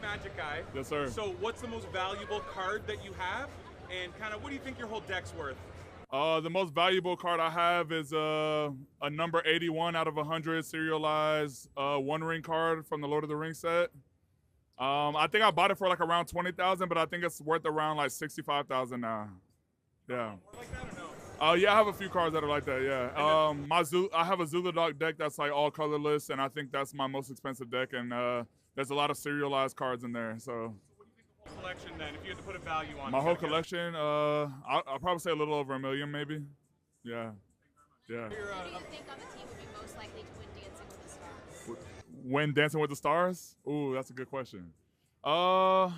Magic guy. Yes, sir. So what's the most valuable card that you have, and kind of what do you think your whole deck's worth? The most valuable card I have is a number 81 out of 100 serialized One Ring card from the Lord of the Rings set. I think I bought it for like around 20,000, but I think it's worth around like 65,000 now. Yeah. More like that or no? Yeah, I have a few cards that are like that. Yeah. I have a Zulu Dog deck that's like all colorless, and I think that's my most expensive deck. And there's a lot of serialized cards in there. So. Collection then, if you had to put a value on my whole collection, I'll probably say a little over $1 million, maybe. Yeah. Yeah. Who do you think on the team would be most likely to win Dancing with the Stars? Win Dancing with the Stars? Ooh, that's a good question. I'll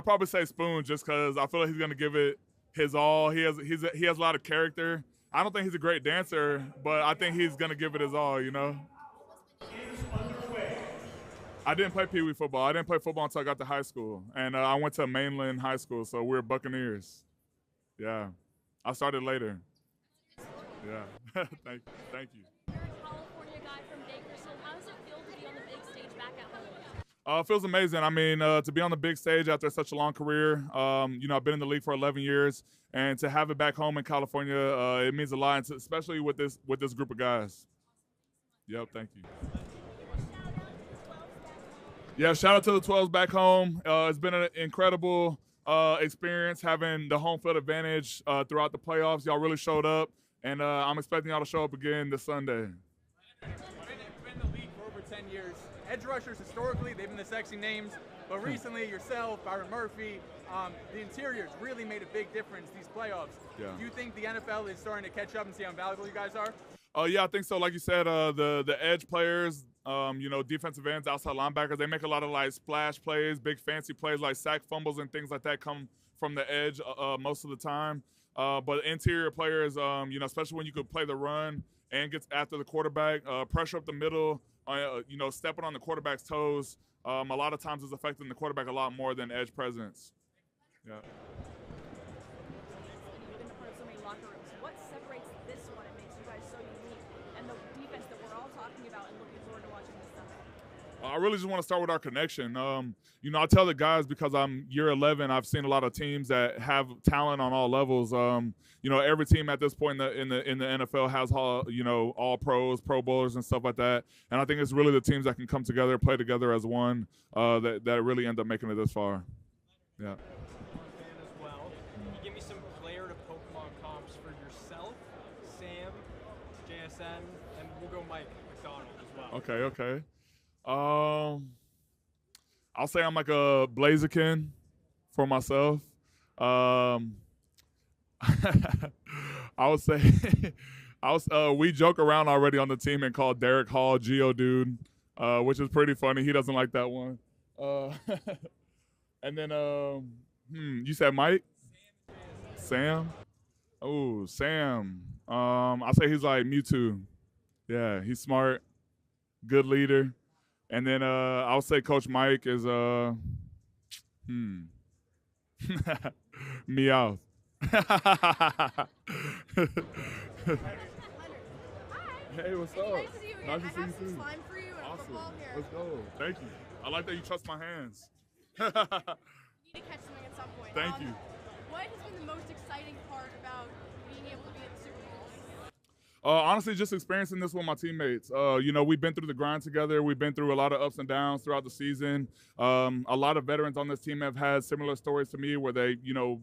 probably say Spoon, just because I feel like he's gonna give it his all. He has a lot of character. I don't think he's a great dancer, but I think he's gonna give it his all. You know. I didn't play Pee Wee football. I didn't play football until I got to high school, and I went to mainland high school, so we're Buccaneers. Yeah, I started later. Yeah, thank you. You're a California guy from Bakersfield. How does it feel to be on the big stage back at home? It feels amazing. I mean, to be on the big stage after such a long career. I've been in the league for 11 years, and to have it back home in California, it means a lot, especially with this group of guys. Yep, thank you. Yeah, shout out to the 12s back home. It's been an incredible experience having the home field advantage throughout the playoffs. Y'all really showed up, and I'm expecting y'all to show up again this Sunday. Been in the league for over 10 years. Edge rushers, historically, they've been the sexy names, but recently yourself, Byron Murphy, the interiors really made a big difference these playoffs. Yeah. Do you think the NFL is starting to catch up and see how valuable you guys are? Yeah, I think so. Like you said, the edge players, defensive ends, outside linebackers, they make a lot of like splash plays, big fancy plays like sack fumbles and things like that come from the edge most of the time. But interior players, especially when you could play the run and get after the quarterback, pressure up the middle, stepping on the quarterback's toes, a lot of times is affecting the quarterback a lot more than edge presence. Yeah. You've been a part of so many locker rooms. What separates this one and makes you guys so unique, and the defense that we're all talking about and looking forward to watching this Sunday? I really just want to start with our connection. I tell the guys, because I'm year 11, I've seen a lot of teams that have talent on all levels. Every team at this point in the NFL has all pros, Pro Bowlers, and stuff like that. And I think it's really the teams that can come together, play together as one, that really end up making it this far. Yeah. As well. Can you give me some player to Pokemon comps for yourself, Sam, JSN, and we'll go Mike McDonald as well. Okay. I'll say I'm like a Blaziken for myself. I would say we joke around already on the team and call Derek Hall Geodude, which is pretty funny. He doesn't like that one. And then you said Mike? Sam? Oh, Sam. I'll say he's like Mewtwo. Yeah, he's smart, good leader. And then I'll say Coach Mike is Meow. Hey, what's up? Nice to see you again. Nice to I see have you some too. slime for you and Awesome. football here. Let's go. Thank you. I like that you trust my hands. You need to catch something at some point. Thank you. What has been the most exciting part about being able to be at the Super Bowl? Honestly, just experiencing this with my teammates. We've been through the grind together. We've been through a lot of ups and downs throughout the season. A lot of veterans on this team have had similar stories to me where they,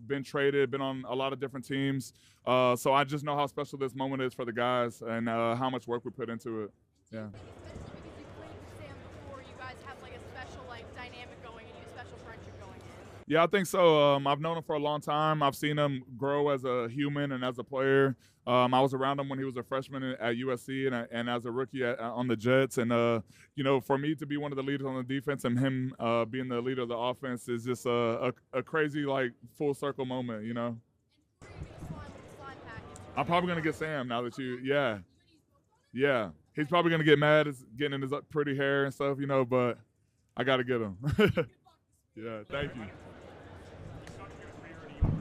been traded, been on a lot of different teams. So I just know how special this moment is for the guys and how much work we put into it. Yeah. Especially because you played with Sam before, you guys have like a special dynamic going and a special friendship going in. Yeah, I think so. I've known him for a long time. I've seen him grow as a human and as a player. I was around him when he was a freshman at USC and as a rookie on the Jets. And, for me to be one of the leaders on the defense and him being the leader of the offense is just a crazy, full circle moment, And where are you going to slime with the slime package? I'm probably going to get Sam now that yeah. He's probably going to get mad at getting in his pretty hair and stuff, but I got to get him. Yeah, thank you.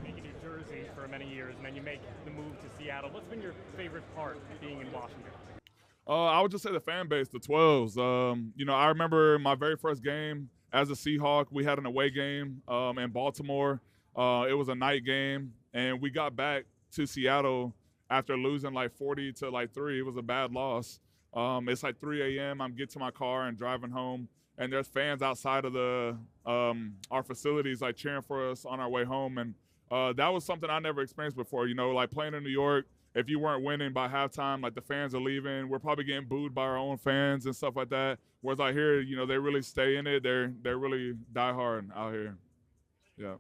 Making New Jersey for many years, and then you make the move to Seattle. What's been your favorite part of being in Washington? I would just say the fan base, the 12s. I remember my very first game as a Seahawk, we had an away game in Baltimore. It was a night game, and we got back to Seattle after losing like 40 to like 3. It was a bad loss. It's like 3 a.m. I'm getting to my car and driving home, and there's fans outside of the our facilities like cheering for us on our way home. And that was something I never experienced before. You know, like playing in New York, if you weren't winning by halftime, like the fans are leaving. We're probably getting booed by our own fans and stuff like that. Whereas out here, you know, they really stay in it. They're really diehard out here. Yeah.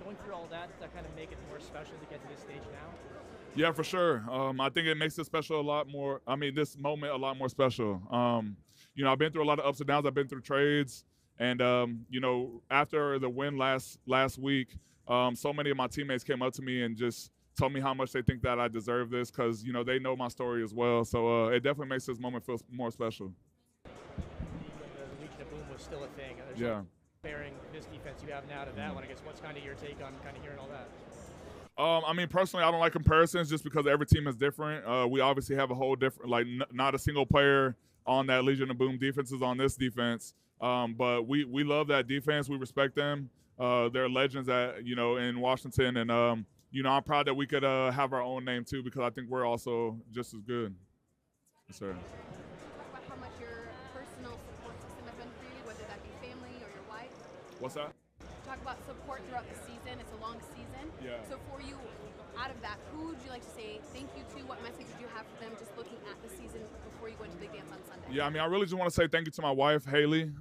Going through all that, does that kind of make it more special to get to this stage now? Yeah, for sure. I think it makes it special a lot more. I mean, this moment a lot more special. You know, I've been through a lot of ups and downs. I've been through trades. And, you know, after the win last week, so many of my teammates came up to me and just told me how much they think that I deserve this because, you know, they know my story as well. So it definitely makes this moment feel more special. The Legion of Boom was still a thing. There's Yeah. Comparing this defense you have now to that one, I guess what's kind of your take on kind of hearing all that? I mean, personally, I don't like comparisons just because every team is different. We obviously have a whole different, like, not a single player on that Legion of Boom defense is on this defense. But we love that defense. We respect them. They're legends in Washington. And, you know, I'm proud that we could have our own name, too, because I think we're also just as good. Yes, sir. Talk about how much your personal support system has been for you, whether that be family or your wife. What's that? Talk about support throughout the season. It's a long season. Yeah. So for you, out of that, who would you like to say thank you to? What message would you have for them just looking at the season before you go into the big dance on Sunday? Yeah, I mean, I really just want to say thank you to my wife, Haley.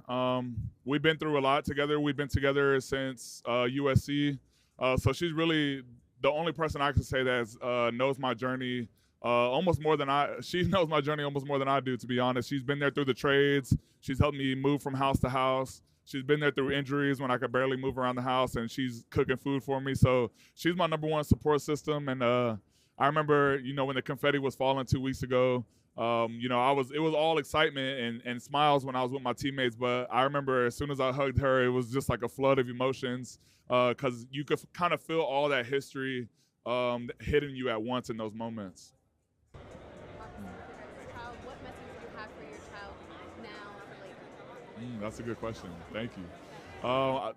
We've been through a lot together. We've been together since USC. So she's really the only person I can say that knows my journey almost more than she knows my journey almost more than I do, to be honest. She's been there through the trades. She's helped me move from house to house. She's been there through injuries when I could barely move around the house, and she's cooking food for me. So she's my number one support system. And I remember, you know, when the confetti was falling 2 weeks ago, you know, it was all excitement and smiles when I was with my teammates. But I remember as soon as I hugged her, it was just like a flood of emotions because you could kind of feel all that history hitting you at once in those moments. What message would you have for your child now or later? That's a good question. Thank you.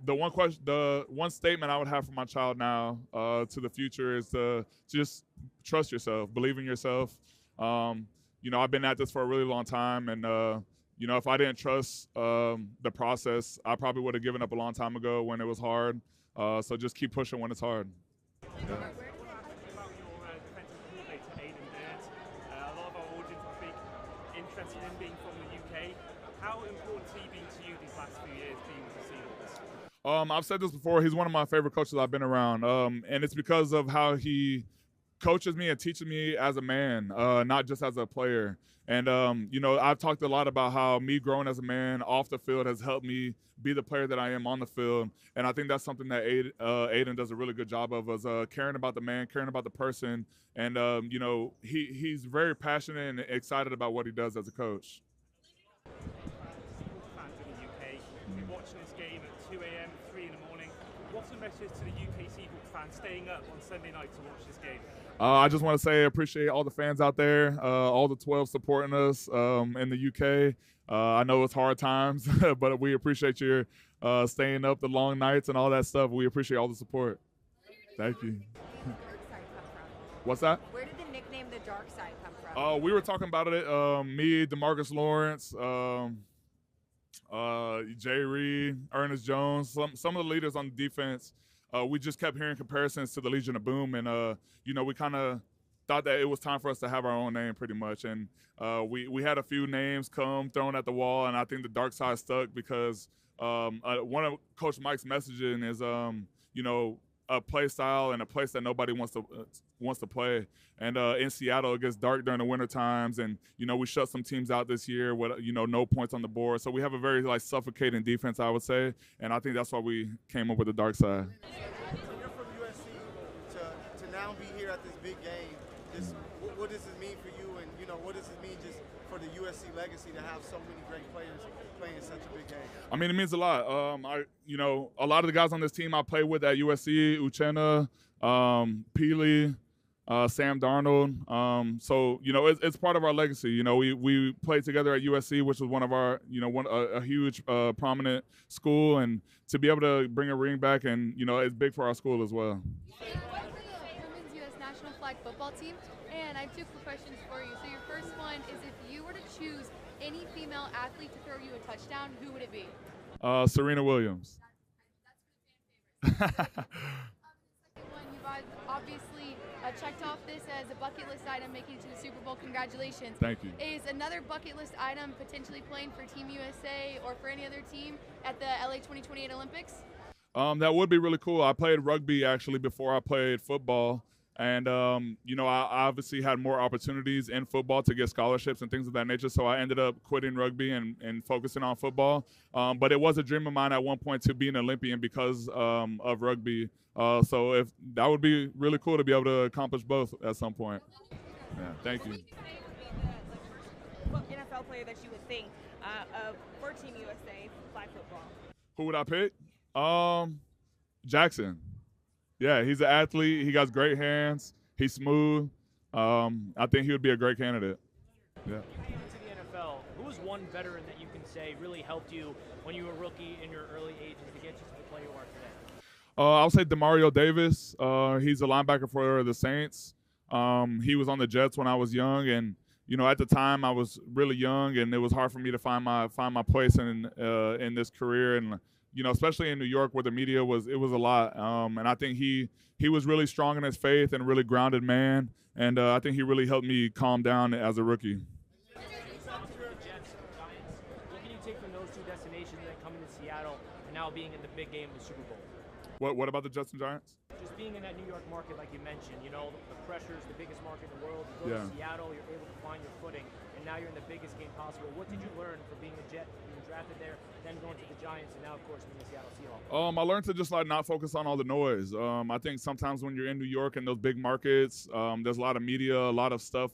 The one statement I would have for my child now to the future is to just trust yourself, believe in yourself. You know, I've been at this for a really long time, and you know, if I didn't trust the process, I probably would have given up a long time ago when it was hard. So just keep pushing when it's hard. Yeah. Interested in being from the UK. How important has he been to you these last few years being with the Seahawks? I've said this before. He's one of my favorite coaches I've been around, and it's because of how he coaches me and teaches me as a man, not just as a player. And you know, I've talked a lot about how me growing as a man off the field has helped me be the player that I am on the field. And I think that's something that Aiden does a really good job of, is caring about the man, caring about the person. And, you know, he's very passionate and excited about what he does as a coach. Fans in the UK, we're watching this game at 2 a.m., 3 in the morning. What's the message to the UK Seahawks fans staying up on Sunday night to watch this game? I just want to say I appreciate all the fans out there, all the 12 supporting us in the UK. I know it's hard times, but we appreciate your staying up the long nights and all that stuff. We appreciate all the support. Thank you. What's that? Where did the nickname The Dark Side come from? We were talking about it. Me, DeMarcus Lawrence, Jay Reed, Ernest Jones, some of the leaders on the defense. We just kept hearing comparisons to the Legion of Boom, and you know, we kind of thought that it was time for us to have our own name, pretty much. And we had a few names thrown at the wall, and I think the Dark Side stuck because one of Coach Mike's messaging is, you know, a play style and a place that nobody wants to play. And in Seattle, it gets dark during the winter times, and you know, we shut some teams out this year with, you know, no points on the board. So we have a very like suffocating defense, I would say, and I think that's why we came up with the Dark Side. So you're from USC to now be here at this big game. Just what does it mean for you, and you know, what does it mean just for the USC legacy to have so many great players playing in such a big game? I mean, it means a lot. You know, a lot of the guys on this team I played with at USC, Uchenna, Peely, Sam Darnold. So it's part of our legacy. We played together at USC, which was one of our a huge prominent school, and to be able to bring a ring back, and it's big for our school as well. Women's U.S. national flag football team, and I have two quick questions for you. So your first one is, if you were to choose any female athlete to throw you a touchdown, who would it be? Serena Williams. Second one, you guys obviously checked off this as a bucket list item, making it to the Super Bowl. Congratulations. Thank you. Is another bucket list item potentially playing for Team USA or for any other team at the LA 2028 Olympics? That would be really cool. I played rugby actually before I played football. And, I obviously had more opportunities in football to get scholarships and things of that nature. So I ended up quitting rugby and focusing on football. But it was a dream of mine at one point to be an Olympian because of rugby. So if that would be really cool to be able to accomplish both at some point. Yeah, thank you. What NFL player that you would think of for Team USA flag football? Who would I pick? Jackson. Yeah, he's an athlete. He got great hands. He's smooth. I think he would be a great candidate. Yeah. Into the NFL, who was one veteran that you can say really helped you when you were a rookie in your early ages to get you to the player you are today? I'll say Demario Davis. He's a linebacker for the Saints. He was on the Jets when I was young, and at the time I was really young, and it was hard for me to find my place in this career, and especially in New York where the media was a lot. And I think he was really strong in his faith and a really grounded man, and I think he really helped me calm down as a rookie. What can you take from those two destinations and then coming to Seattle and now being in the big game of the Super Bowl? What about the Jets and Giants? Just being in that New York market, like you mentioned, the pressure is the biggest market in the world. You go to Seattle, you're able to find your footing, and now you're in the biggest game possible. What did you learn from being a Jet, being drafted there, then going to the Giants, and now, of course, being the Seattle Seahawks? I learned to just not focus on all the noise. I think sometimes when you're in New York and those big markets, there's a lot of media, a lot of stuff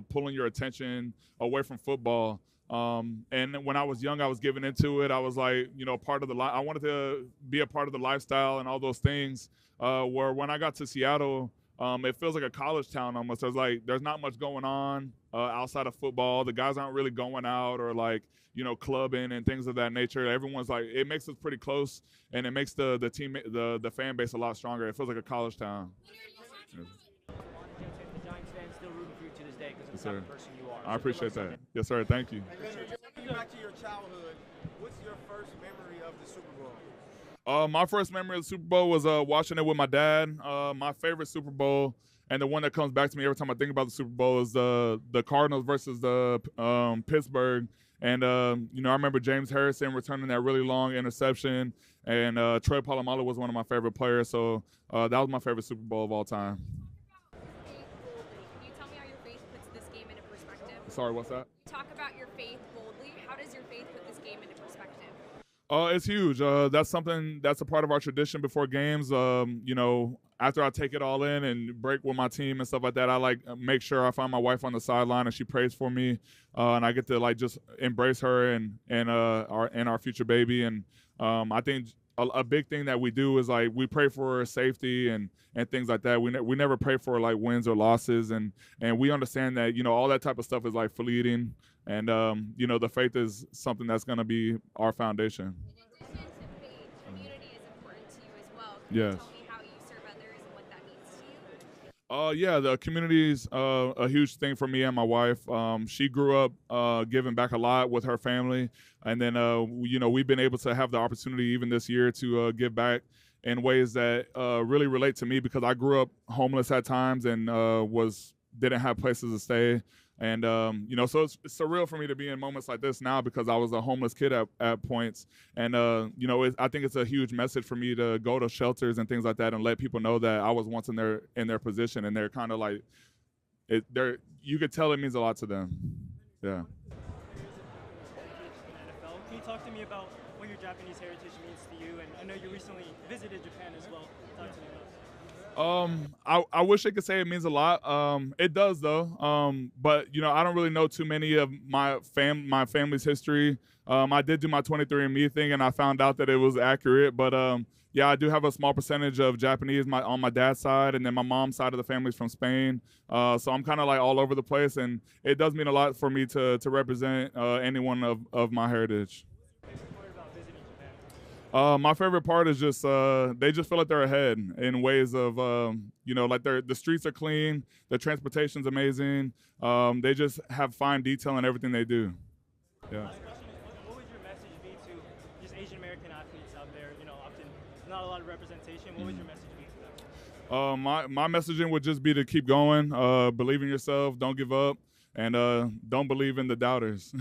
pulling your attention away from football. And when I was young, I was given into it. I was like, part of I wanted to be a part of the lifestyle and all those things. Where when I got to Seattle, it feels like a college town almost. There's not much going on outside of football. The guys aren't really going out or clubbing and things of that nature. Everyone's it makes us pretty close, and it makes the team, the fan base a lot stronger. It feels like a college town. The Giants fans still rooting for you to this day because of the type of person you are. I appreciate that. Yes, sir. Thank you. Back to your childhood, what's your first memory of the Super Bowl? My first memory of the Super Bowl was watching it with my dad. My favorite Super Bowl, and the one that comes back to me every time I think about the Super Bowl, is the Cardinals versus the Pittsburgh. And, I remember James Harrison returning that really long interception, and Troy Polamalu was one of my favorite players. So that was my favorite Super Bowl of all time. Can you tell me how your faith puts this game into perspective? Sorry, what's that? Talk about your faith boldly. How does your faith put this game into perspective? It's huge. That's a part of our tradition before games. After I take it all in and break with my team and stuff like that, I make sure I find my wife on the sideline and she prays for me, and I get to just embrace her and our future baby. And I think a big thing that we do is we pray for safety and things like that. We never pray for wins or losses, and we understand that all that type of stuff is fleeting. And, the faith is something that's going to be our foundation. In addition to faith, community is important to you as well. Can Yes. you tell me how you serve others and what that means to you? Yeah, the community is a huge thing for me and my wife. She grew up giving back a lot with her family. And then, we've been able to have the opportunity even this year to give back in ways that really relate to me, because I grew up homeless at times and didn't have places to stay. And, so it's surreal for me to be in moments like this now, because I was a homeless kid at points. And, I think it's a huge message for me to go to shelters and things like that and let people know that I was once in their position, and they're kind of you could tell it means a lot to them. Yeah. Can you talk to me about what your Japanese heritage means to you? And I know you recently visited Japan as well. Talk to me about it. I wish I could say it means a lot. It does though. But you know, I don't really know too many of my family's history. I did do my 23andMe thing, and I found out that it was accurate. But yeah, I do have a small percentage of Japanese on my dad's side, and then my mom's side of the family's from Spain. So I'm kind of like all over the place, and it does mean a lot for me to represent anyone of my heritage. My favorite part is just they just feel like they're ahead in ways of you know, like the streets are clean, the transportation's amazing. They just have fine detail in everything they do. Yeah. What would your message be to just Asian American athletes out there? You know, often not a lot of representation. What would your message be to them? My messaging would just be to keep going, believe in yourself, don't give up, and don't believe in the doubters.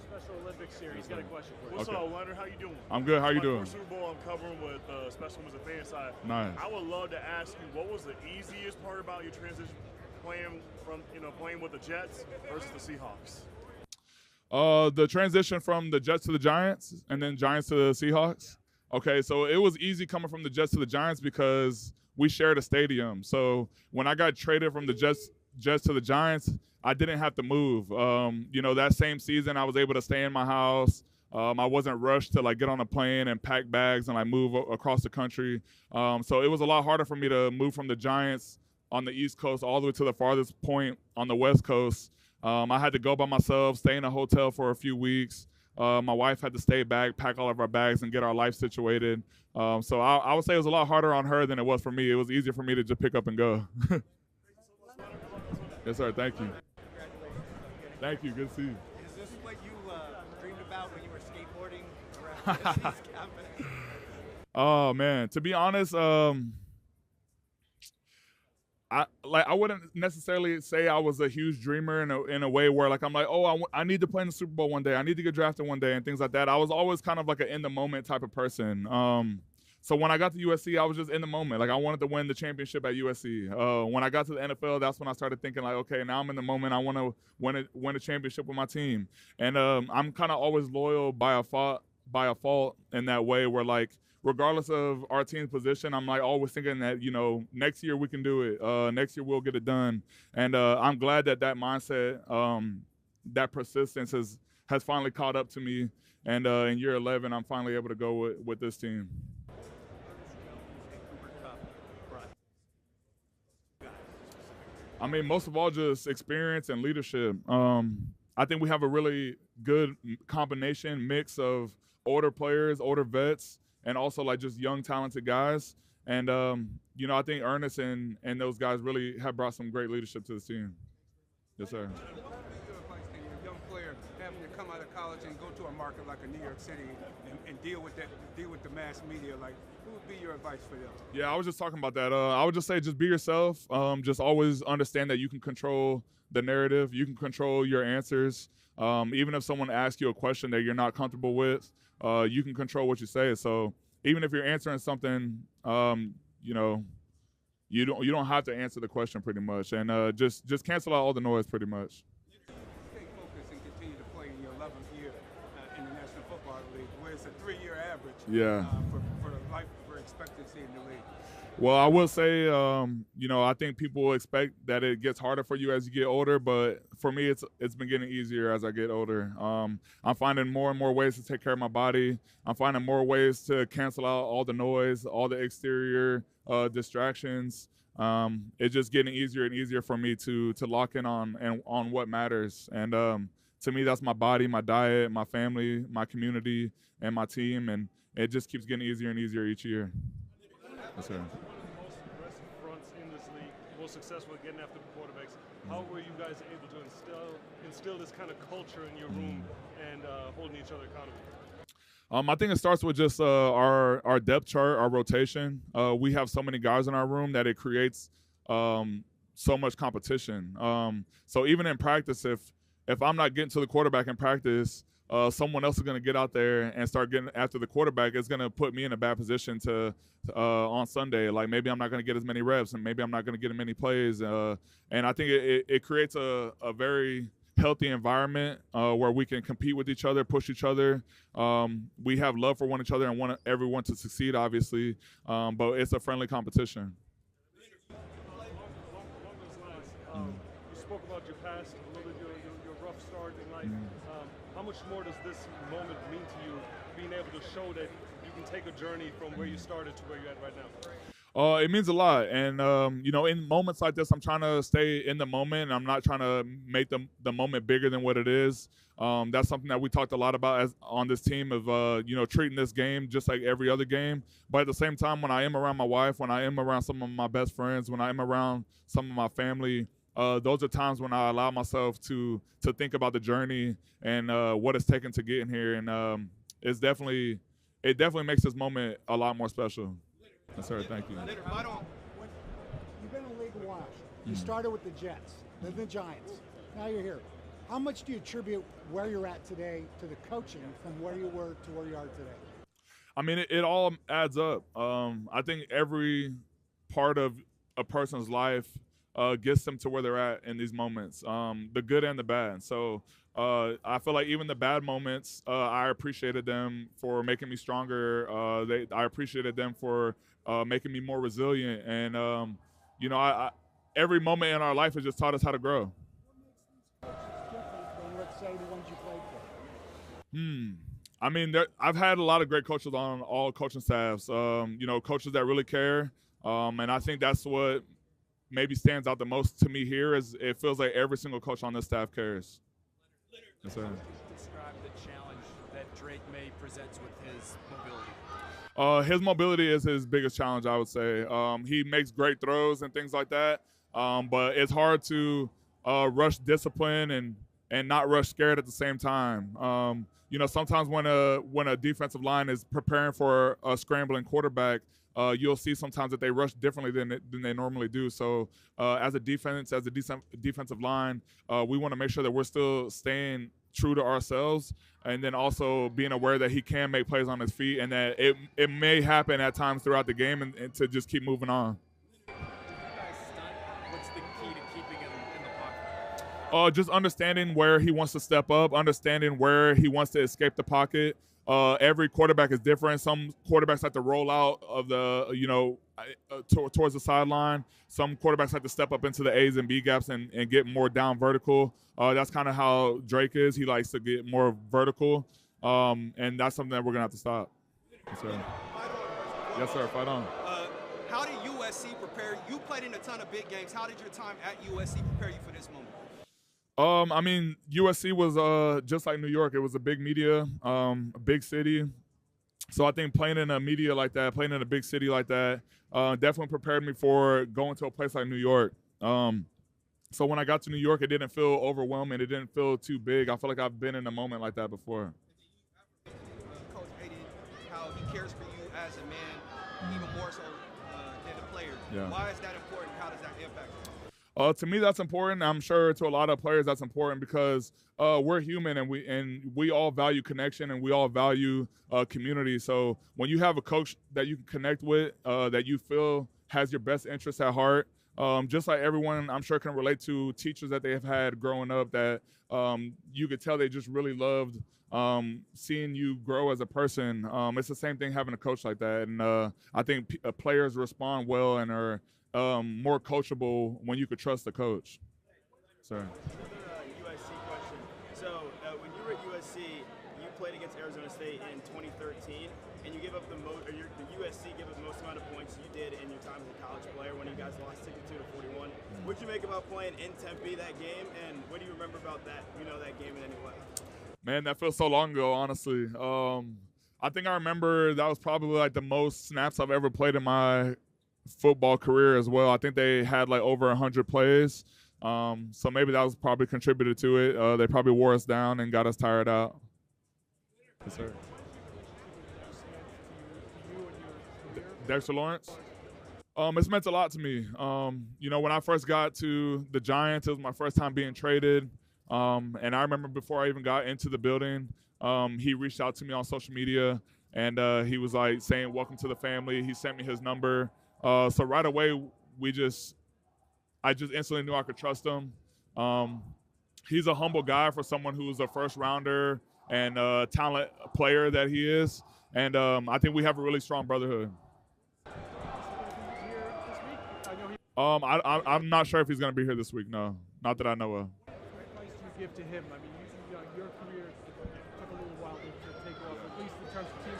Special Olympics series. Got a question for you. What's Okay. up, Leonard? How you doing? I'm good. How you doing? First Super Bowl I'm covering with Special Olympics and fan side. Nice. I would love to ask you, what was the easiest part about your transition playing with the Jets versus the Seahawks? The transition from the Jets to the Giants, and then Giants to the Seahawks. Okay, so it was easy coming from the Jets to the Giants because we shared a stadium. So when I got traded from the Jets to the Giants, I didn't have to move. You know, that same season, I was able to stay in my house. I wasn't rushed to like get on a plane and pack bags and like move across the country. So it was a lot harder for me to move from the Giants on the East Coast all the way to the farthest point on the West Coast. I had to go by myself, stay in a hotel for a few weeks. My wife had to stay back, pack all of our bags, and get our life situated. So I would say it was a lot harder on her than it was for me. It was easier for me to just pick up and go. Yes, sir. Thank you. Thank you. Good to see you. Is this what you dreamed about when you were skateboarding around this campus? Oh man, to be honest, I wouldn't necessarily say I was a huge dreamer in a way where like I'm like, oh, I need to play in the Super Bowl one day, I need to get drafted one day, and things like that. I was always kind of like an in the moment type of person. So when I got to USC, I was just in the moment. Like I wanted to win the championship at USC. When I got to the NFL, that's when I started thinking like, okay, now I'm in the moment. I want to win a championship with my team. And I'm kind of always loyal by a fault in that way where like, regardless of our team's position, I'm like always thinking that, you know, next year we can do it. Next year we'll get it done. And I'm glad that mindset, that persistence has finally caught up to me. And in year 11, I'm finally able to go with this team. I mean, most of all, just experience and leadership. I think we have a really good combination, mix of older players, older vets, and also like just young, talented guys. And, you know, I think Ernest and those guys really have brought some great leadership to this team. Yes, sir. What would be your advice to a young player having to come out of college and go to a market like a New York City and deal with the mass media? Like, what would be your advice for them? Yeah, I was just talking about that. I would just say just be yourself. Just always understand that you can control the narrative. You can control your answers. Even if someone asks you a question that you're not comfortable with, you can control what you say. So even if you're answering something, you know, you don't have to answer the question pretty much, and just cancel out all the noise pretty much. Stay focused and continue to play in your 11th year in the National Football League, where it's a 3-year average. Yeah. For expectancy in the league. Well, I will say, you know, I think people expect that it gets harder for you as you get older, but for me, it's been getting easier as I get older. I'm finding more and more ways to take care of my body. I'm finding more ways to cancel out all the noise, all the exterior distractions. It's just getting easier and easier for me to lock in on what matters. And to me, that's my body, my diet, my family, my community, and my team. And it just keeps getting easier and easier each year. Yes, sir. Most aggressive fronts in this league, most successful at getting after the quarterbacks. How were you guys able to instill this kind of culture in your room and holding each other accountable? I think it starts with just our depth chart, our rotation. We have so many guys in our room that it creates so much competition. So even in practice, if I'm not getting to the quarterback in practice, someone else is going to get out there and start getting after the quarterback. It's going to put me in a bad position to on Sunday. Like maybe I'm not going to get as many reps, and maybe I'm not going to get as many plays. And I think it creates a very healthy environment where we can compete with each other, push each other. We have love for one another and want everyone to succeed, obviously, but it's a friendly competition. You spoke about your past, a little bit your rough start in life. How much more does this moment mean to you, being able to show that you can take a journey from where you started to where you're at right now? It means a lot, and you know, in moments like this, I'm trying to stay in the moment, and I'm not trying to make the moment bigger than what it is. That's something that we talked a lot about on this team of you know, treating this game just like every other game. But at the same time, when I am around my wife, when I am around some of my best friends, when I am around some of my family, those are times when I allow myself to think about the journey and what it's taken to get in here, and it definitely makes this moment a lot more special. Yes, sir. Thank you. You've been in the league a while. You started with the Jets, then the Giants. Now you're here. How much do you attribute where you're at today to the coaching from where you were to where you are today? I mean, it all adds up. I think every part of a person's life gets them to where they're at in these moments, the good and the bad. So I feel like even the bad moments, I appreciated them for making me stronger. I appreciated them for making me more resilient. And, you know, every moment in our life has just taught us how to grow. Let's say the ones you played for. I mean, I've had a lot of great coaches on all coaching staffs, you know, coaches that really care. And I think that's what maybe stands out the most to me here is it feels like every single coach on this staff cares. Yes, sir. Describe the challenge that Drake May presents with his mobility. His mobility is his biggest challenge, I would say. He makes great throws and things like that, but it's hard to rush discipline and not rush scared at the same time. You know, sometimes when a defensive line is preparing for a scrambling quarterback, you'll see sometimes that they rush differently than they normally do. So as a defensive line, we want to make sure that we're still staying true to ourselves, and then also being aware that he can make plays on his feet and that it may happen at times throughout the game and to just keep moving on. What's the key to keeping him in the pocket? Just understanding where he wants to step up, understanding where he wants to escape the pocket. Every quarterback is different. Some quarterbacks like to roll out of the, you know, towards the sideline. Some quarterbacks like to step up into the A's and B gaps and get more down vertical. That's kind of how Drake is. He likes to get more vertical, and that's something that we're going to have to stop. Yes, sir. Yes, sir. Fight on. How did USC prepare? You played in a ton of big games. How did your time at USC prepare you for this moment? I mean, USC was just like New York. It was a big media, a big city. So I think playing in a media like that, playing in a big city like that, definitely prepared me for going to a place like New York. So when I got to New York, it didn't feel overwhelming. It didn't feel too big. I feel like I've been in a moment like that before. Coach Hayden, how he cares for you as a man, even more so than a player. Yeah. Why is that important? How does that impact you? To me, that's important. I'm sure to a lot of players that's important because we're human and we all value connection and we all value community. So when you have a coach that you can connect with, that you feel has your best interests at heart, just like everyone I'm sure can relate to teachers that they have had growing up that you could tell they just really loved seeing you grow as a person. It's the same thing having a coach like that. And I think players respond well and are more coachable when you could trust the coach. Sorry. Another USC question. So when you were at USC, you played against Arizona State in 2013, and you gave up the most, or the USC gave up the most amount of points you did in your time as a college player when you guys lost 62-41. What did you make about playing in Tempe that game, and what do you remember about that? You know that game in any way? Man, that feels so long ago, honestly. I think I remember that was probably like the most snaps I've ever played in my football career as well. I think they had like over 100 plays. So maybe that was probably contributed to it. They probably wore us down and got us tired out. Yes, sir. Dexter Lawrence? It's meant a lot to me. You know, when I first got to the Giants, it was my first time being traded. And I remember before I even got into the building, he reached out to me on social media and he was like saying, "Welcome to the family." He sent me his number. So right away, I just instantly knew I could trust him. he's a humble guy for someone who's a first rounder and a talent player that he is. And I think we have a really strong brotherhood. I'm not sure if he's going to be here this week. No, not that I know of. What advice do you give to him? I mean, your career took a little while to take off, at least in terms of team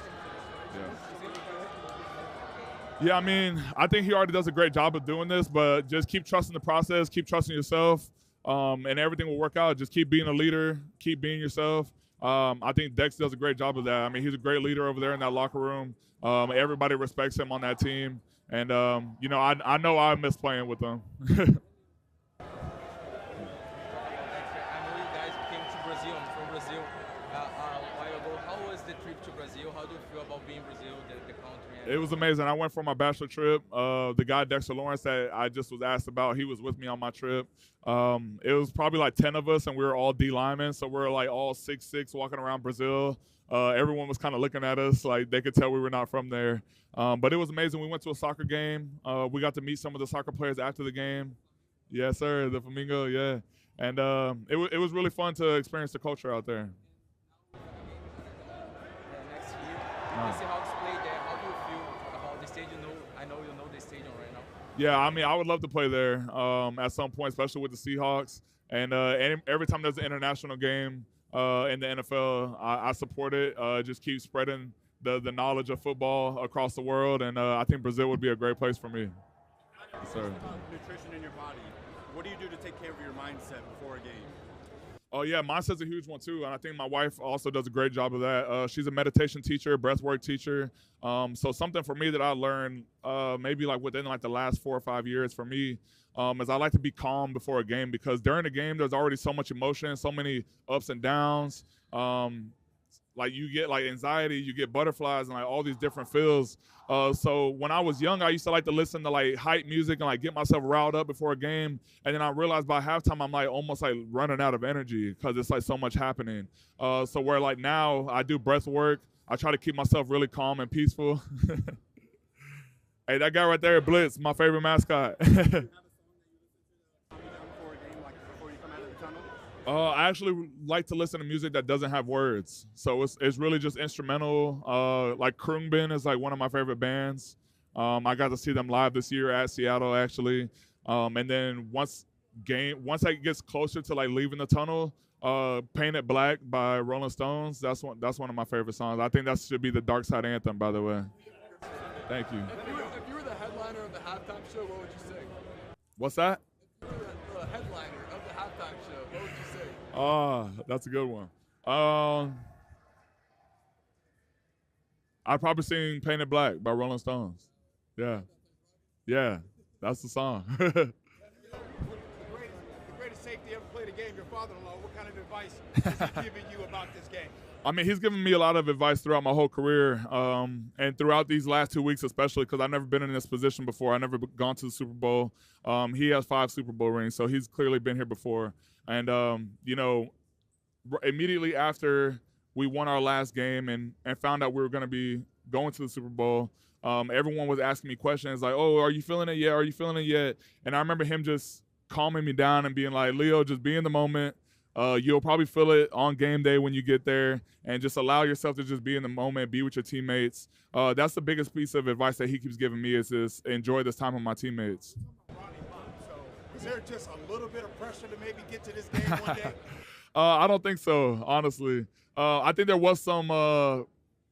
success. Yeah, I mean, I think he already does a great job of doing this, but just keep trusting the process, keep trusting yourself, and everything will work out. Just keep being a leader, keep being yourself. I think Dex does a great job of that. I mean, he's a great leader over there in that locker room. Everybody respects him on that team. And, you know I miss playing with them. I know you guys came to Brazil. I'm from Brazil a while ago. How was the trip to Brazil? How do you feel about being in Brazil, the country? It was amazing. I went for my bachelor trip. The guy, Dexter Lawrence, that I just was asked about, he was with me on my trip. It was probably like 10 of us, and we were all D linemen. So we were like all 6'6", walking around Brazil. Everyone was kind of looking at us like they could tell we were not from there. But it was amazing. We went to a soccer game. We got to meet some of the soccer players after the game. Yes, sir, the Flamingo, yeah. And it was really fun to experience the culture out there. Next year, the Seahawks play there. How do you feel about the stadium? I know you know the stadium right now. Yeah, I mean, I would love to play there at some point, especially with the Seahawks. And every time there's an international game in the NFL, I support it. Just keep spreading the knowledge of football across the world, and I think Brazil would be a great place for me. Yes, sir. Nutrition in your body. What do you do to take care of your mindset before a game? Oh, yeah, mindset's a huge one, too, and I think my wife also does a great job of that. She's a meditation teacher, breathwork teacher. So something for me that I learned maybe like within like the last 4 or 5 years for me is I like to be calm before a game, because during the game there's already so much emotion, so many ups and downs. Like you get like anxiety, you get butterflies, and like all these different feels. So when I was young, I used to like to listen to like hype music and like get myself riled up before a game. And then I realized by halftime I'm like almost like running out of energy because it's like so much happening. So where like now I do breath work, I try to keep myself really calm and peaceful. Hey, that guy right there, Blitz, my favorite mascot. I actually like to listen to music that doesn't have words. So it's really just instrumental. Like Krungbin is like one of my favorite bands. I got to see them live this year at Seattle, actually. And then once it gets closer to like leaving the tunnel, Painted Black by Rolling Stones, that's one of my favorite songs. I think that should be the Dark Side Anthem, by the way. Thank you. If you were the headliner of the halftime show, what would you sing? What's that? If you were the headliner of the halftime show, what would you sing? That's a good one. I'd probably sing Painted Black by Rolling Stones. Yeah. Yeah, that's the song. The greatest safety ever played a game, your father-in-law, what kind of advice is he giving you about this game? I mean, he's given me a lot of advice throughout my whole career, and throughout these last 2 weeks especially, because I've never been in this position before. I've never gone to the Super Bowl. He has 5 Super Bowl rings, so he's clearly been here before. And, you know, immediately after we won our last game and found out we were going to be going to the Super Bowl, everyone was asking me questions like, oh, are you feeling it yet? Are you feeling it yet? And I remember him just calming me down and being like, Leo, just be in the moment. You'll probably feel it on game day when you get there, and just allow yourself to just be in the moment, be with your teammates. That's the biggest piece of advice that he keeps giving me is just enjoy this time with my teammates. Ronnie, so is there just a little bit of pressure to maybe get to this game one day? I don't think so, honestly. I think there was some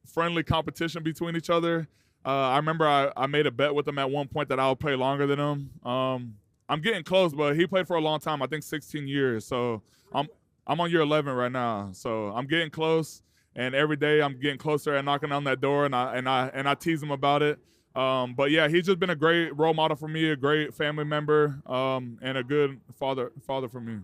friendly competition between each other. I remember I made a bet with him at one point that I would play longer than him. I'm getting close, but he played for a long time, I think 16 years. So I'm on year 11 right now. So I'm getting close, and every day I'm getting closer and knocking on that door, and I tease him about it. But yeah, he's just been a great role model for me, a great family member, and a good father for me.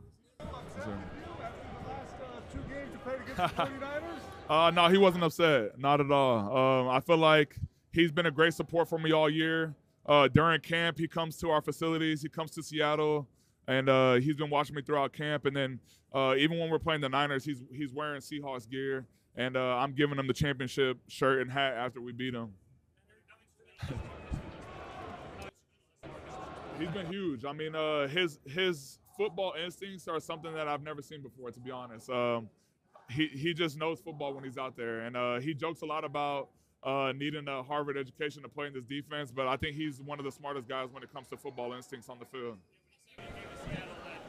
No, he wasn't upset, not at all. I feel like he's been a great support for me all year. During camp, he comes to our facilities. He comes to Seattle, and he's been watching me throughout camp. And then even when we're playing the Niners, he's wearing Seahawks gear, and I'm giving him the championship shirt and hat after we beat him. He's been huge. I mean, his football instincts are something that I've never seen before, to be honest. He just knows football when he's out there, and he jokes a lot about needing a Harvard education to play in this defense, but I think he's one of the smartest guys when it comes to football instincts on the field.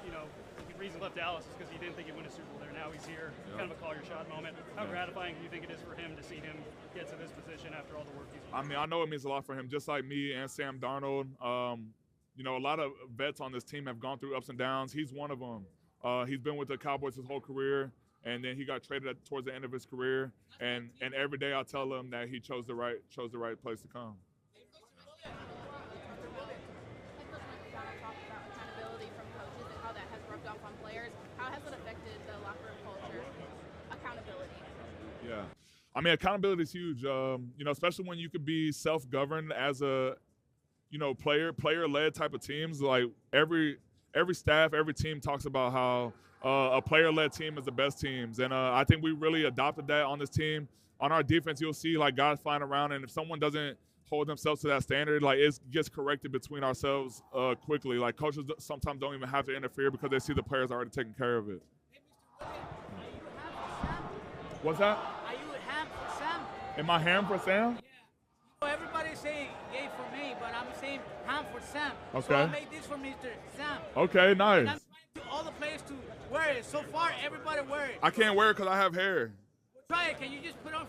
You know, the reason he left Dallas is because he didn't think he'd win a Super Bowl there. Now he's here. Kind of a call your shot moment. How gratifying do you think it is for him to see him get to this position after all the work he's done? I mean, I know it means a lot for him, just like me and Sam Darnold. You know, a lot of vets on this team have gone through ups and downs. He's one of them. He's been with the Cowboys his whole career, and then he got traded towards the end of his career. And every day I tell him that he chose the right place to come. How has it affected the locker room culture? Accountability. Yeah, I mean, accountability is huge. You know, especially when you could be self-governed as a, you know, player-led type of teams. Like every staff, every team talks about how a player-led team is the best teams, and I think we really adopted that on this team. On our defense, you'll see like guys flying around, and if someone doesn't hold themselves to that standard, like it gets corrected between ourselves quickly. Like coaches sometimes don't even have to interfere because they see the players already taking care of it. What's that? Are you ham for Sam? Am I ham for Sam? Yeah. Everybody say yay for me, but I'm saying ham for Sam. Okay. So I made this for Mr. Sam. Okay, nice. And I'm trying to all the players to wear it. So far, everybody wear it. I can't wear it because I have hair. Try it. Can you just put on?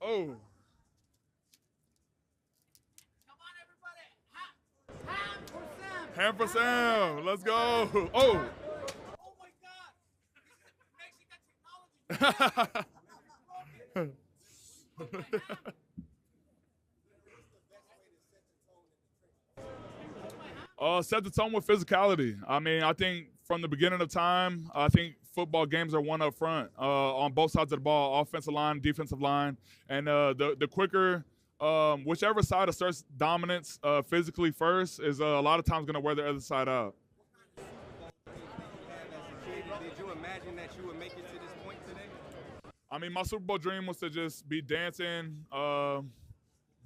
Oh. Ham for Sam. Let's go. Oh. Oh my God. Set the tone with physicality. I mean, I think from the beginning of time, I think football games are won up front on both sides of the ball, offensive line, defensive line, and the quicker. Whichever side asserts dominance physically first is a lot of times going to wear the other side out. Did you imagine that you would make it to this point today? I mean, my Super Bowl dream was to just be dancing,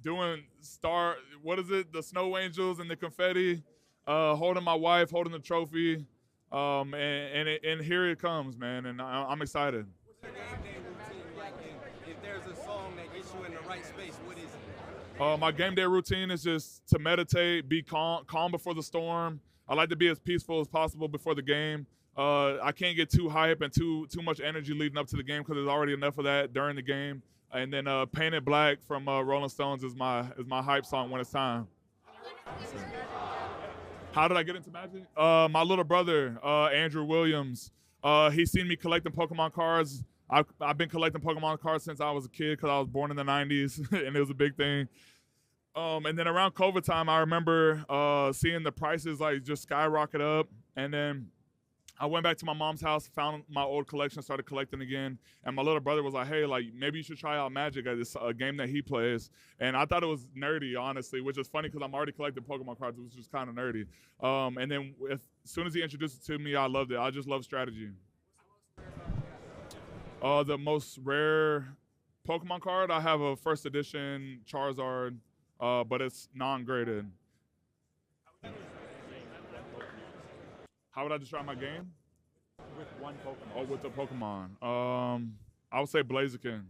doing the snow angels and the confetti, holding my wife, holding the trophy, and here it comes, man, and I'm excited. What's your game day routine like? And if there's a song that gets you in the right space, what is it? My game day routine is just to meditate, be calm before the storm. I like to be as peaceful as possible before the game. I can't get too hype and too much energy leading up to the game because there's already enough of that during the game. And then Painted Black from Rolling Stones is my hype song when it's time. How did I get into Magic? My little brother, Andrew Williams, he's seen me collecting Pokemon cards. I've been collecting Pokemon cards since I was a kid because I was born in the 90s, and it was a big thing. And then around COVID time, I remember seeing the prices like just skyrocket up. And then I went back to my mom's house, found my old collection, started collecting again. And my little brother was like, hey, like maybe you should try out Magic at this game that he plays. And I thought it was nerdy, honestly, which is funny because I'm already collecting Pokemon cards, which is kind of nerdy. And then as soon as he introduced it to me, I loved it. I just love strategy. The most rare Pokemon card, I have a first edition Charizard, but it's non-graded. How would I describe my game? With one Pokemon. Oh, with the Pokemon. I would say Blaziken.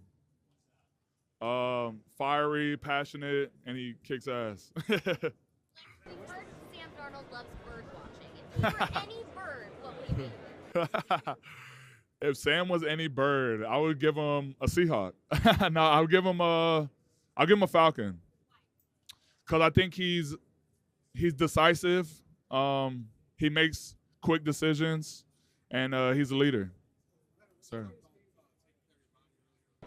Fiery, passionate, and he kicks ass. We've heard Sam Darnold loves bird watching. If you were any bird, what would you be? If Sam was any bird, I would give him a Seahawk. No, I'll give him a Falcon. Cause I think he's decisive. He makes quick decisions, and he's a leader. Sir. A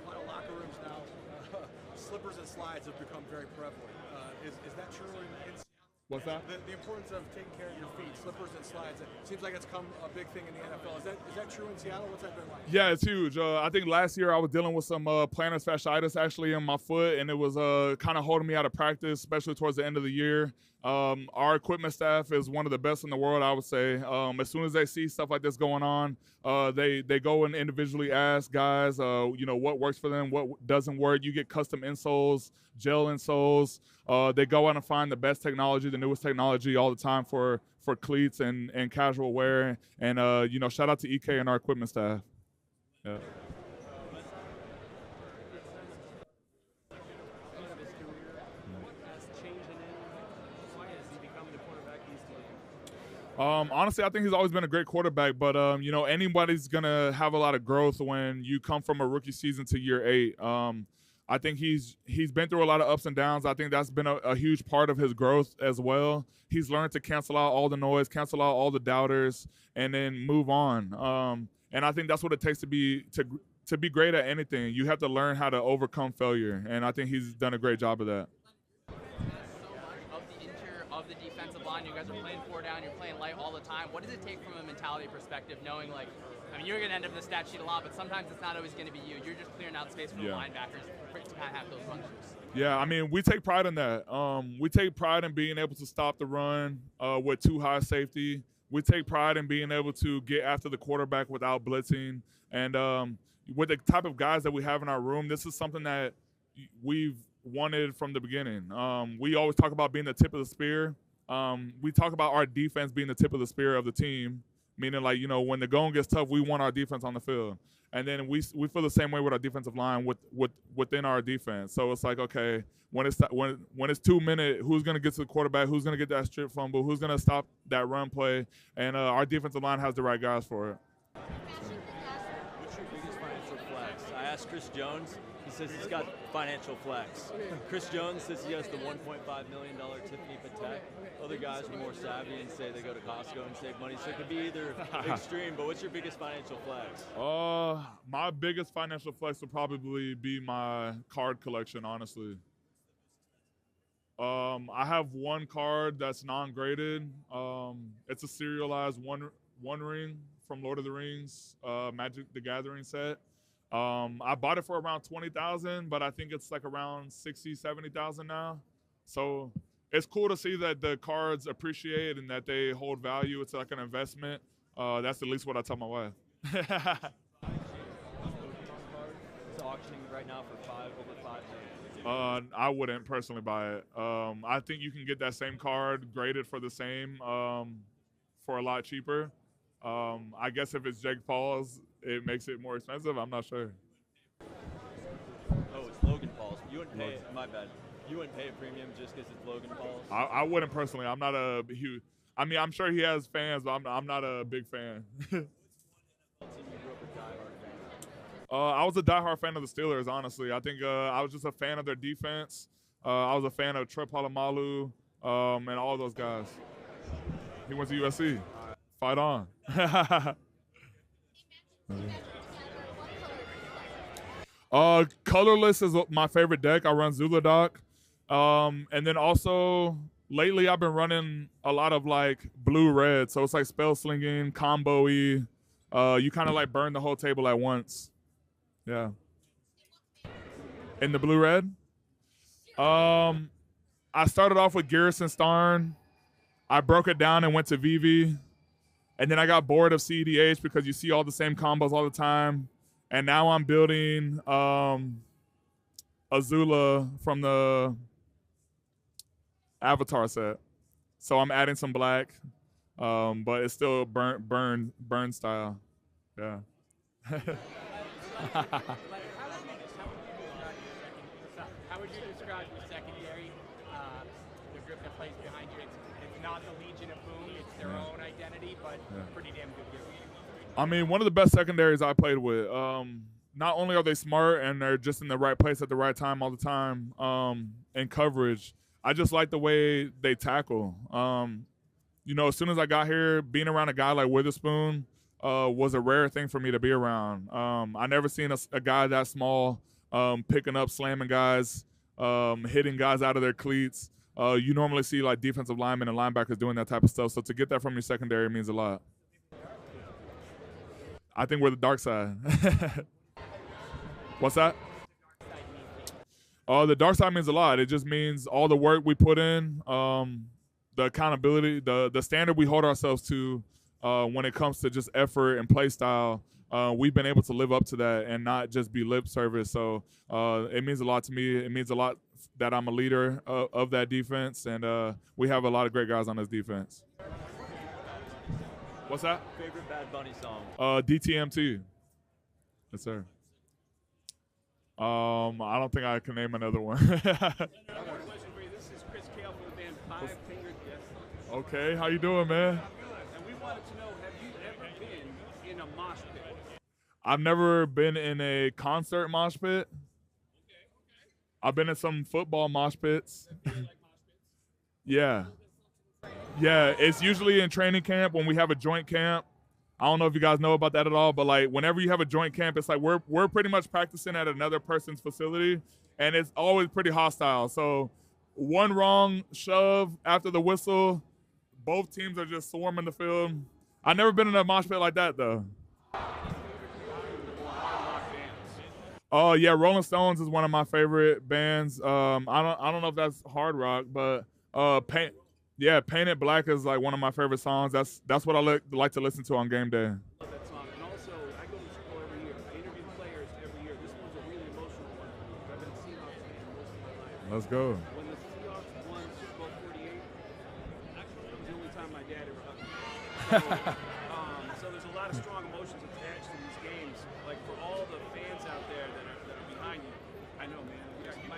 lot of locker rooms now, slippers and slides have become very prevalent. Is that true in Seattle? What's that? The importance of taking care of your feet, slippers and slides. It seems like it's come a big thing in the NFL. Is that true in Seattle? What's that been like? Yeah, it's huge. I think last year I was dealing with some plantar fasciitis actually in my foot, and it was kind of holding me out of practice, especially towards the end of the year. Our equipment staff is one of the best in the world, I would say. As soon as they see stuff like this going on, they go and individually ask guys, what works for them, what doesn't work. You get custom insoles, gel insoles. They go out and find the best technology, the newest technology all the time for for cleats and casual wear. And you know, shout out to EK and our equipment staff. Yeah. Honestly, I think he's always been a great quarterback, but you know, anybody's gonna have a lot of growth when you come from a rookie season to year 8. I think he's been through a lot of ups and downs. I think that's been a huge part of his growth as well. He's learned to cancel out all the noise, cancel out all the doubters, and then move on. And I think that's what it takes to be great at anything. You have to learn how to overcome failure, and I think he's done a great job of that. Of the defensive line, you guys are playing 4 down, you're playing light all the time. What does it take from a mentality perspective, knowing like, I mean, you're going to end up in the stat sheet a lot, but sometimes it's not always going to be you. You're just clearing out space for the linebackers to kind of have those run throughs. Yeah, I mean, we take pride in that. We take pride in being able to stop the run with too high safety. We take pride in being able to get after the quarterback without blitzing. And with the type of guys that we have in our room, this is something that we've wanted from the beginning. We always talk about being the tip of the spear. We talk about our defense being the tip of the spear of the team, meaning like, you know, when the going gets tough, we want our defense on the field. And then we feel the same way with our defensive line within our defense. So it's like, okay, when it's 2 minutes, who's going to get to the quarterback? Who's going to get that strip fumble? Who's going to stop that run play? And our defensive line has the right guys for it. What's your biggest financial flex? I asked Chris Jones. He says he's got financial flex. Chris Jones says he has the $1.5 million Tiffany Patek. Other guys are more savvy and say they go to Costco and save money. So it could be either extreme, but what's your biggest financial flex? My biggest financial flex would probably be my card collection, honestly. I have one card that's non-graded. It's a serialized one ring from Lord of the Rings, Magic the Gathering set. I bought it for around $20,000, but I think it's like around $60,000, $70,000 now. So it's cool to see that the cards appreciate and that they hold value. It's like an investment. That's at least what I tell my wife. It's auctioning right now for over $5 million. I wouldn't personally buy it. I think you can get that same card graded for the same for a lot cheaper. I guess if it's Jake Paul's, it makes it more expensive. I'm not sure. Oh, it's Logan Paul's. You wouldn't pay. My bad. You wouldn't pay a premium just because it's Logan Paul's. I wouldn't personally. I'm not a huge. I mean, I'm sure he has fans, but I'm not a big fan. I was a diehard fan of the Steelers. Honestly, I think I was just a fan of their defense. I was a fan of Trip Polamalu and all of those guys. He went to USC. Fight on. Colorless is my favorite deck. I run Zula Doc. And then also lately I've been running a lot of like blue-red. So it's like spell slinging, combo-y. You kind of like burn the whole table at once. Yeah. In the blue-red? I started off with Garrison Starn. I broke it down and went to VV. And then I got bored of CEDH because you see all the same combos all the time. And now I'm building Azula from the Avatar set. So I'm adding some black, but it's still burn style. Yeah. How would you describe your secondary, the group that plays behind you? It's not the Legion of Boom, it's their own identity, but pretty damn good group. I mean, one of the best secondaries I played with. Not only are they smart and they're just in the right place at the right time all the time in coverage, I just like the way they tackle. You know, as soon as I got here, being around a guy like Witherspoon was a rare thing for me to be around. I never seen a guy that small picking up, slamming guys, hitting guys out of their cleats. You normally see like defensive linemen and linebackers doing that type of stuff. So to get that from your secondary means a lot. I think we're the dark side. What's that? The dark side means a lot. It just means all the work we put in, the accountability, the standard we hold ourselves to when it comes to just effort and play style. We've been able to live up to that and not just be lip service. So it means a lot to me. It means a lot that I'm a leader of that defense, and we have a lot of great guys on this defense. What's that? Favorite Bad Bunny song? DTMT. Yes, sir. I don't think I can name another one. Another question for you. This is Chris Kale from the band Five Fingered Death. Okay, how you doing, man? And we wanted to know, have you ever been in a mosh pit? I've never been in a concert mosh pit. I've been in some football mosh pits. Yeah. Yeah, it's usually in training camp when we have a joint camp. I don't know if you guys know about that at all, but like whenever you have a joint camp, it's like we're pretty much practicing at another person's facility, and it's always pretty hostile. So one wrong shove after the whistle, both teams are just swarming the field. I've never been in a mosh pit like that though. Oh yeah, Rolling Stones is one of my favorite bands. I don't know if that's hard rock, but Painted Black is like one of my favorite songs. That's what I like to listen to on game day. I love that song. And also, I go to the Super Bowl every year. I interview players every year. This one's a really emotional one for me. I've been a Seahawks fan most of my life. Let's go. When the Seahawks won Super Bowl XLVIII, that was the only time my dad ever hugged me. So there's a lot of strong emotions attached to these games. Like for all the fans out there that are behind you, I know, man.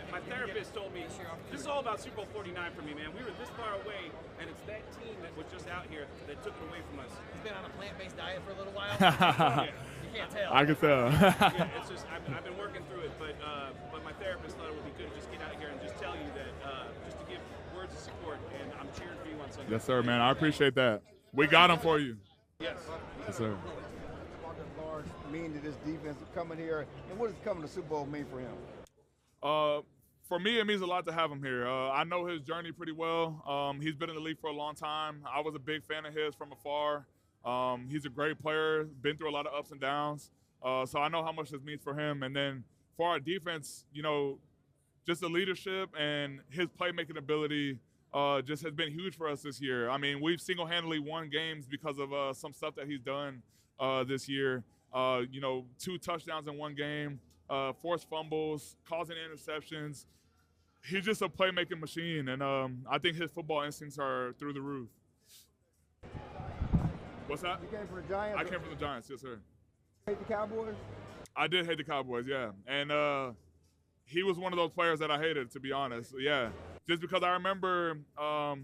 My therapist told me, this is all about Super Bowl XLIX for me, man. We were this far away, and it's that team that was just out here that took it away from us. He's been on a plant-based diet for a little while. Yeah, you can't tell. I can tell. Yeah, it's just I've been working through it, but my therapist thought it would be good to just get out here and just tell you that, just to give words of support, and I'm cheering for you on Sunday. Yes, sir, man. I appreciate that. We got them for you. Yes. Yes, sir. What does Lawrence mean to this defense coming here, and what does coming to Super Bowl mean for him? For me, it means a lot to have him here. I know his journey pretty well. He's been in the league for a long time. I was a big fan of his from afar. He's a great player, been through a lot of ups and downs. So I know how much this means for him. And then for our defense, you know, just the leadership and his playmaking ability just has been huge for us this year. I mean, we've single-handedly won games because of some stuff that he's done this year. You know, 2 touchdowns in one game, forced fumbles, causing interceptions. He's just a playmaking machine, and I think his football instincts are through the roof. What's that? You came from the Giants? I came from the Giants, yes, sir. Hate the Cowboys? I did hate the Cowboys, yeah. And he was one of those players that I hated, to be honest. Yeah, just because I remember a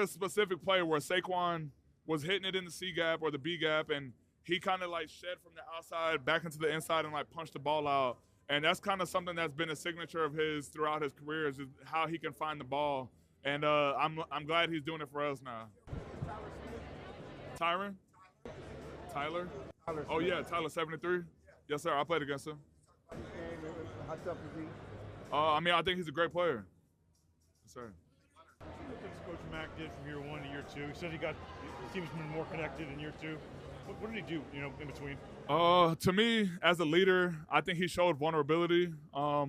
specific play where Saquon was hitting it in the C gap or the B gap, and he kind of like shed from the outside back into the inside and like punched the ball out. And that's kind of something that's been a signature of his throughout his career, is how he can find the ball. And I'm glad he's doing it for us now. Tyler? Oh, yeah, Tyler, 73. Yes, sir, I played against him. How tough is he? I mean, I think he's a great player. Yes, sir. What do you think Coach Mack did from year 1 to year 2? He said the team's been more connected in year 2. What did he do, you know, in between? To me, as a leader, I think he showed vulnerability. I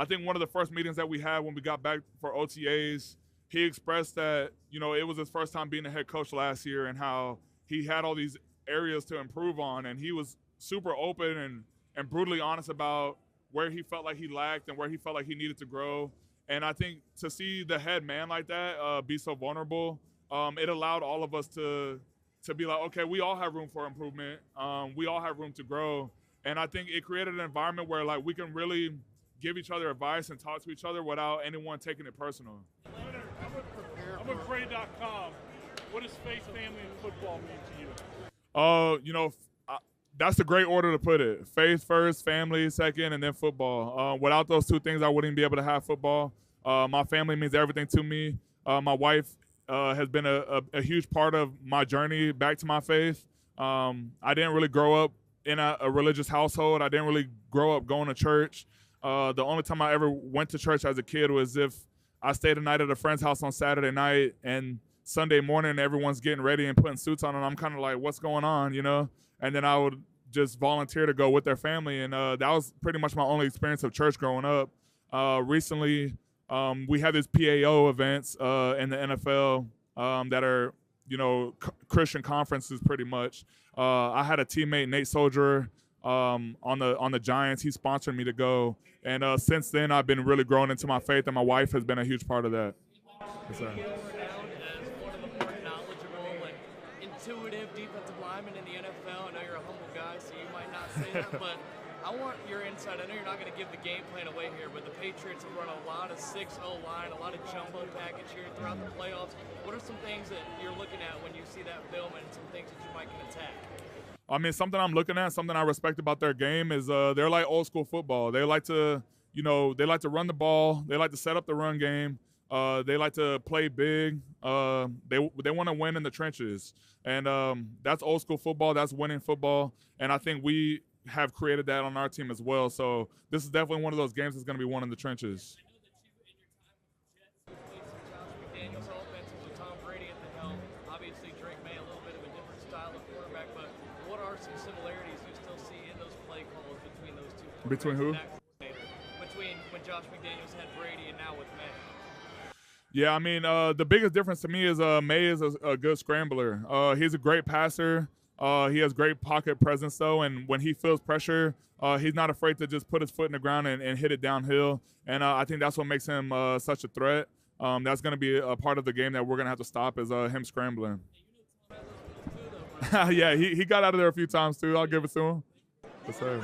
think one of the first meetings that we had when we got back for OTAs, he expressed that, you know, it was his first time being a head coach last year and how he had all these areas to improve on. And he was super open and brutally honest about where he felt like he lacked and where he felt like he needed to grow. And I think to see the head man like that be so vulnerable, it allowed all of us to be like, okay, we all have room for improvement. We all have room to grow. And I think it created an environment where like we can really give each other advice and talk to each other without anyone taking it personal. I'm with Pray.com. What does faith, family, and football mean to you? You know, that's a great order to put it. Faith first, family second, and then football. Without those 2 things, I wouldn't be able to have football. My family means everything to me. My wife has been a huge part of my journey back to my faith. I didn't really grow up in a religious household. I didn't really grow up going to church. The only time I ever went to church as a kid was if I stayed a night at a friend's house on Saturday night, and Sunday morning everyone's getting ready and putting suits on, and I'm kind of like, what's going on, you know? And then I would just volunteer to go with their family, and that was pretty much my only experience of church growing up. Recently, we have these PAO events in the NFL that are, you know, Christian conferences pretty much. I had a teammate, Nate Soldier, on the Giants. He sponsored me to go, and since then I've been really growing into my faith, and my wife has been a huge part of that. Yes, sir. say that, but I want your insight. I know you're not going to give the game plan away here, but the Patriots have run a lot of 6-0 line, a lot of jumbo package here throughout the playoffs. What are some things that you're looking at when you see that film and some things that you might can attack? I mean, something I'm looking at, something I respect about their game is they're like old school football. They like to, they like to run the ball. They like to set up the run game. They like to play big. They want to win in the trenches. And that's old school football. That's winning football. And I think we have created that on our team as well. So this is definitely one of those games that's going to be won in the trenches. Some similarities you still see in those play calls between those two. Between who? Between when Josh McDaniels had Brady and now with May. Yeah, I mean, the biggest difference to me is May is a good scrambler. He's a great passer. He has great pocket presence, though, and when he feels pressure, he's not afraid to just put his foot in the ground and hit it downhill. And I think that's what makes him such a threat. That's going to be a part of the game that we're going to have to stop is him scrambling. Yeah, he got out of there a few times, too. I'll give it to him. Yes, sir.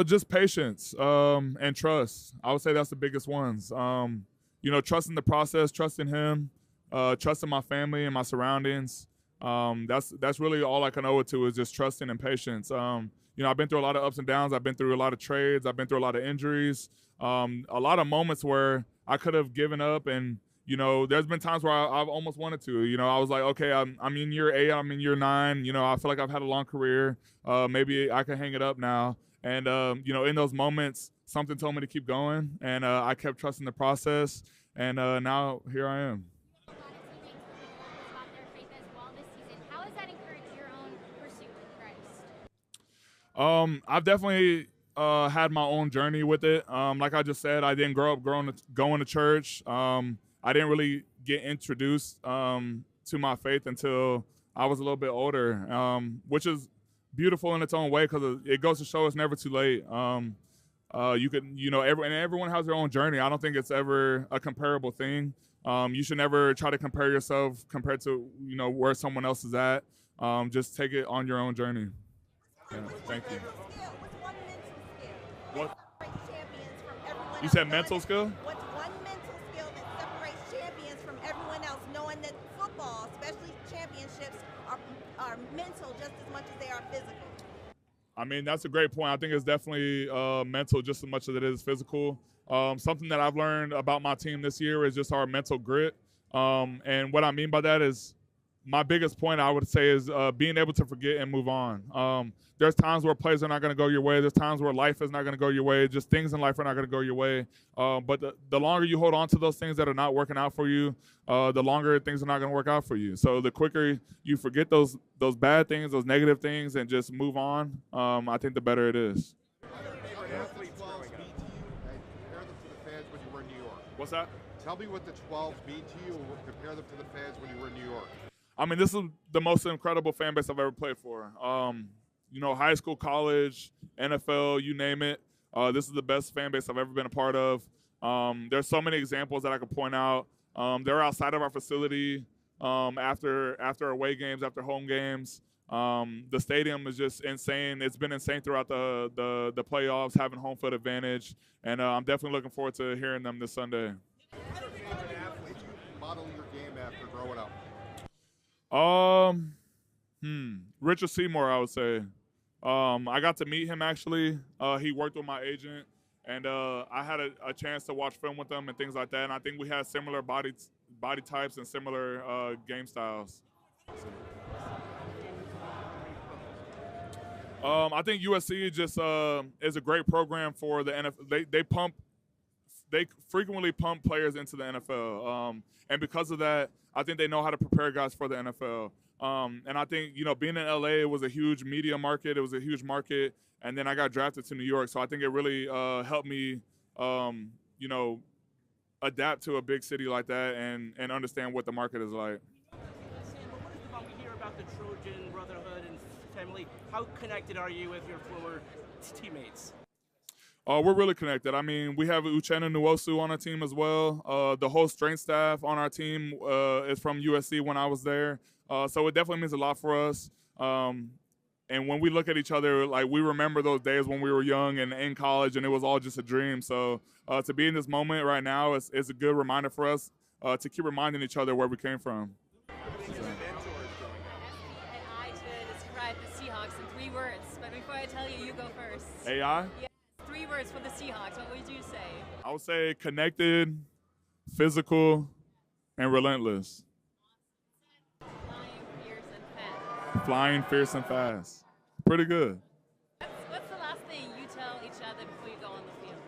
Just patience and trust. I would say that's the biggest ones. Trusting the process, trusting him, trusting my family and my surroundings. That's really all I can owe it to is just trusting and patience. I've been through a lot of ups and downs. I've been through a lot of trades. I've been through a lot of injuries. A lot of moments where I could have given up, and there's been times where I've almost wanted to. I was like, okay, I'm in year 8, I'm in year 9. I feel like I've had a long career. Maybe I can hang it up now. And in those moments, something told me to keep going, and I kept trusting the process. And now here I am. How has that encouraged your own pursuit with Christ? I've definitely had my own journey with it. Like I just said, I didn't grow up going to church. I didn't really get introduced to my faith until I was a little bit older, which is beautiful in its own way because it goes to show it's never too late. You can, everyone has their own journey. I don't think it's ever a comparable thing. You should never try to compare yourself compared to, where someone else is at. Just take it on your own journey. Yeah, thank you. What? You said mental skill? What's one mental skill that separates champions from everyone else, knowing that football, especially championships, are mental just as much as they are physical? I mean, that's a great point. I think it's definitely mental just as much as it is physical. Something that I've learned about my team this year is just our mental grit. And what I mean by that is my biggest point, I would say, is being able to forget and move on. There's times where plays are not going to go your way. There's times where life is not going to go your way. Just things in life are not going to go your way. But the longer you hold on to those things that are not working out for you, the longer things are not going to work out for you. So the quicker you forget those bad things, those negative things, and just move on, I think the better it is. What's that? Tell me what the 12s mean to you, and compare them to the fans when you were in New York. I mean, this is the most incredible fan base I've ever played for. High school, college, NFL, you name it. This is the best fan base I've ever been a part of. There's so many examples that I could point out. They're outside of our facility after away games, after home games. The stadium is just insane. It's been insane throughout the playoffs, having home field advantage, and I'm definitely looking forward to hearing them this Sunday. What athlete you model your game after growing up? Richard Seymour, I would say. I got to meet him actually. He worked with my agent, and I had a chance to watch film with him and things like that. And I think we had similar body types and similar game styles. I think USC just is a great program for the NFL. They frequently pump players into the NFL, and because of that, I think they know how to prepare guys for the NFL. And I think, being in LA, it was a huge media market. It was a huge market. And then I got drafted to New York. So I think it really helped me, adapt to a big city like that and understand what the market is like. We hear about the Trojan brotherhood and family. How connected are you with your former teammates? We're really connected. I mean, we have Uchenna Nwosu on our team as well. The whole strength staff on our team is from USC when I was there. So it definitely means a lot for us. And when we look at each other, like, we remember those days when we were young and in college and it was all just a dream. So to be in this moment right now is a good reminder for us to keep reminding each other where we came from. AI to describe the Seahawks in 3 words, but before I tell you, you go first. AI? Yeah, 3 words for the Seahawks. What would you say? I would say connected, physical, and relentless. Flying, fierce, and fast. Pretty good. What's the last thing you tell each other before you go on the field?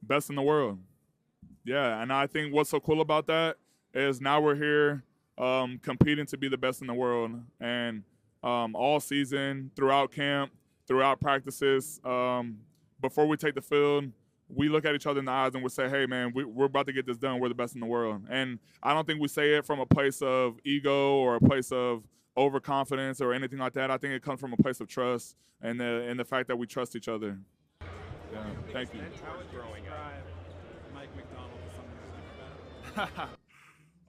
Best in the world. Yeah, and I think what's so cool about that is now we're here competing to be the best in the world. And all season, throughout camp, throughout practices, before we take the field, we look at each other in the eyes and we say, hey, man, we're about to get this done. We're the best in the world. And I don't think we say it from a place of ego or a place of overconfidence or anything like that. I think it comes from a place of trust and the fact that we trust each other. Yeah, thank you. How would you describe Mike McDonald to someone who's never met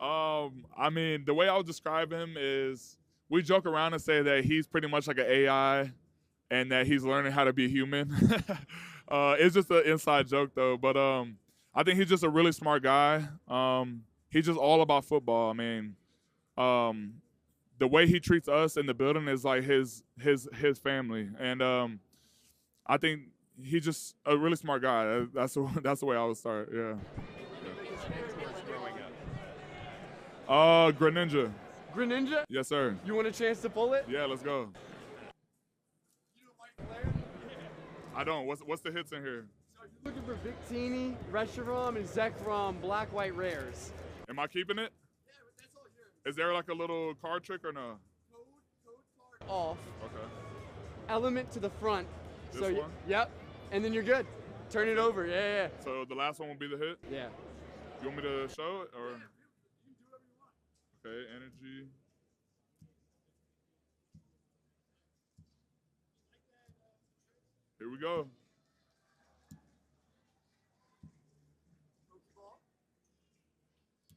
him? I mean, the way I would describe him is we joke around and say that he's pretty much like an AI and that he's learning how to be human. It's just an inside joke, though. But I think he's just a really smart guy. He's just all about football. I mean, the way he treats us in the building is like his family. And I think he's just a really smart guy. That's the way I would start, yeah. Greninja. Greninja? Yes, sir. You want a chance to pull it? Yeah, let's go. I don't. What's the hits in here? So you're looking for Victini, Reshiram, and Zekrom Black White Rares. Am I keeping it? Yeah, that's all here. Is there like a little card trick or no? Code off. Okay. Element to the front. This so one? Yep. And then you're good. Turn it over. Yeah. So the last one will be the hit? Yeah. You want me to show it or? Okay, energy. Here we go.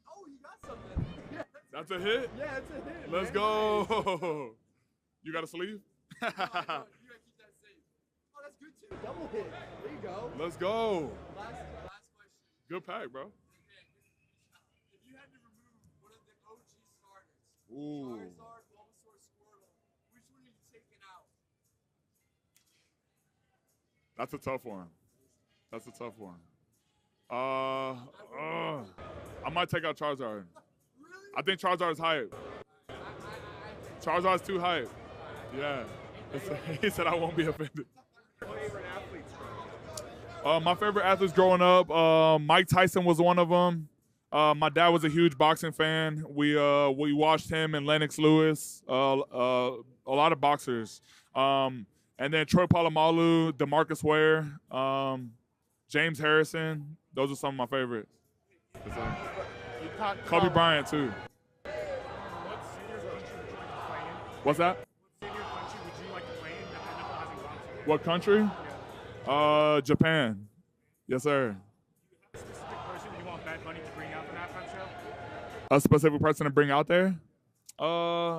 Oh, you got something. That's a hit? Yeah, it's a hit. Let's go. You got a sleeve? No, you gotta keep that safe. Oh, that's good too. Double hit. There you go. Let's go. Last question. Good pack, bro. If you had to remove one of the OG starters, Ooh. Charizard, Bulbasaur, Squirtle, which one are you taking out? That's a tough one. That's a tough one. I might take out Charizard. Really? I think Charizard's hype. Charizard's too hype. Yeah. He said I won't be offended. Favorite athletes? My favorite athletes growing up, Mike Tyson was one of them. My dad was a huge boxing fan. We watched him and Lennox Lewis, a lot of boxers. And then Troy Polamalu, DeMarcus Ware, James Harrison. Those are some of my favorites. Kobe Bryant, too. What's that? What country? Japan. Yes, sir. A specific person you want Bad Bunny to bring out for that show? A specific person to bring out there?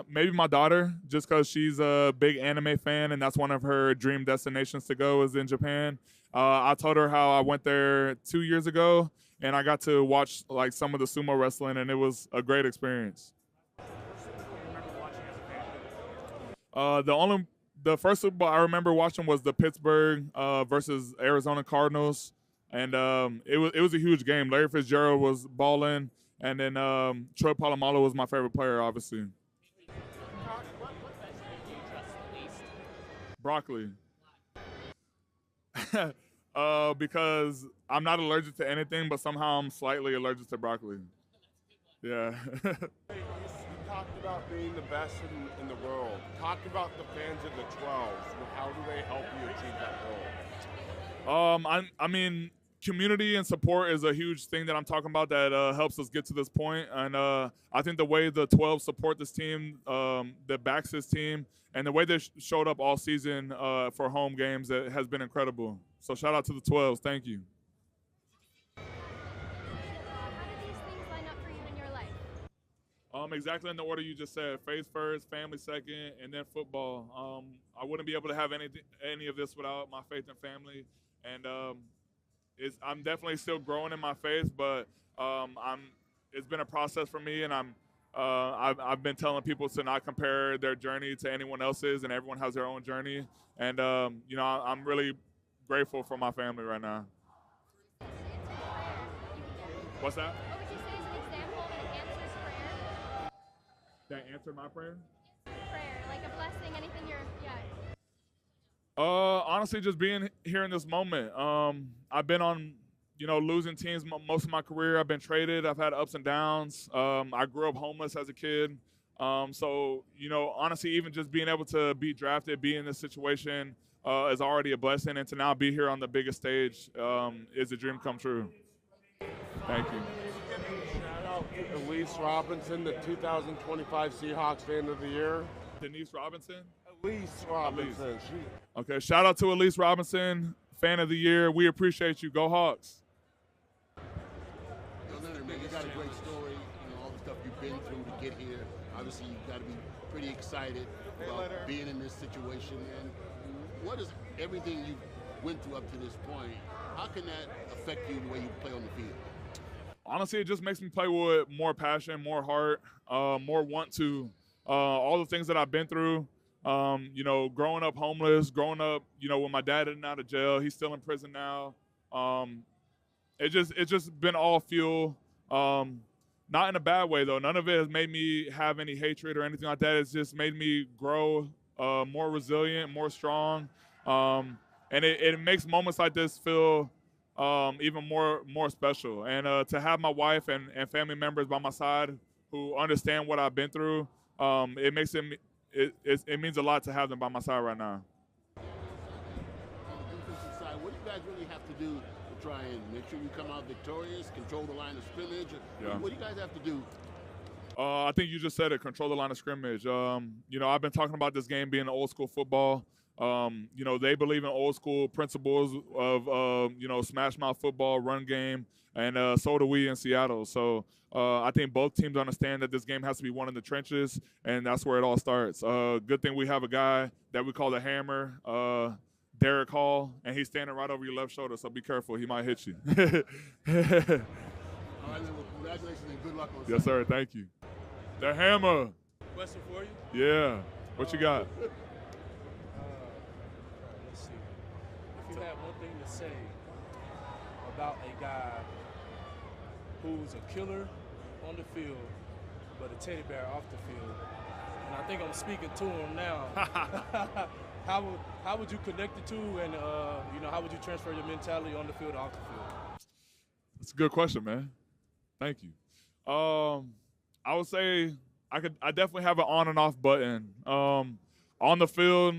Maybe my daughter, just because she's a big anime fan and that's one of her dream destinations to go is in Japan. I told her how I went there 2 years ago and I got to watch like some of the sumo wrestling and it was a great experience. The first Super Bowl I remember watching was the Pittsburgh versus Arizona Cardinals, and it was a huge game. Larry Fitzgerald was balling, and then Troy Polamalu was my favorite player, obviously. What vegetable do you trust the least? Broccoli. Because I'm not allergic to anything, but somehow I'm slightly allergic to broccoli. Yeah. You talked about being the best in the world. Talk about the fans of the 12. How do they help you achieve that goal? I mean, community and support is a huge thing that I'm talking about that helps us get to this point. And I think the way the 12 support this team, that backs this team, and the way they showed up all season for home games, it has been incredible. So shout out to the 12s. Thank you. Exactly in the order you just said. Faith first, family second, and then football. I wouldn't be able to have any of this without my faith and family. And I'm definitely still growing in my faith, but it's been a process for me, and I've been telling people to not compare their journey to anyone else's, and everyone has their own journey. And I'm really grateful for my family right now. What's that? That answered my prayer? Prayer, like a blessing, anything honestly, just being here in this moment. I've been on, losing teams most of my career. I've been traded. I've had ups and downs. I grew up homeless as a kid. So, honestly, even just being able to be drafted, be in this situation is already a blessing. And to now be here on the biggest stage is a dream come true. Thank you. Elise Robinson, the 2025 Seahawks Fan of the Year. Denise Robinson? Elise Robinson. Okay, shout out to Elise Robinson, Fan of the Year. We appreciate you. Go Hawks. Leonard, man, you got a great story. All the stuff you've been through to get here. Obviously, you've got to be pretty excited about being in this situation. And what is everything you went through up to this point? How can that affect you the way you play on the field? Honestly, it just makes me play with more passion, more heart, more want to. All the things that I've been through, growing up homeless, growing up, when my dad in and out of jail, he's still in prison now. It's just been all fuel. Not in a bad way, though. None of it has made me have any hatred or anything like that. It's just made me grow more resilient, more strong. And it makes moments like this feel even more special. And to have my wife and family members by my side who understand what I've been through, it makes it means a lot to have them by my side right now. On the defensive side, what do you guys really have to do to try and make sure you come out victorious, control the line of scrimmage? Yeah. What do you guys have to do? I think you just said it, control the line of scrimmage. I've been talking about this game being old school football. They believe in old school principles of, smash mouth football, run game, and so do we in Seattle. So I think both teams understand that this game has to be won in the trenches, and that's where it all starts. Good thing we have a guy that we call the Hammer, Derek Hall, and he's standing right over your left shoulder, so be careful. He might hit you. All right, then, well, congratulations and good luck on Yes, sir. Thank you. The Hammer. Question for you? Yeah. What you got? Let's see. If you had one thing to say about a guy who's a killer on the field, but a teddy bear off the field, and I think I'm speaking to him now, how would you connect the two, and how would you transfer your mentality on the field, off the field? That's a good question, man. Thank you. I would say I definitely have an on and off button. On the field,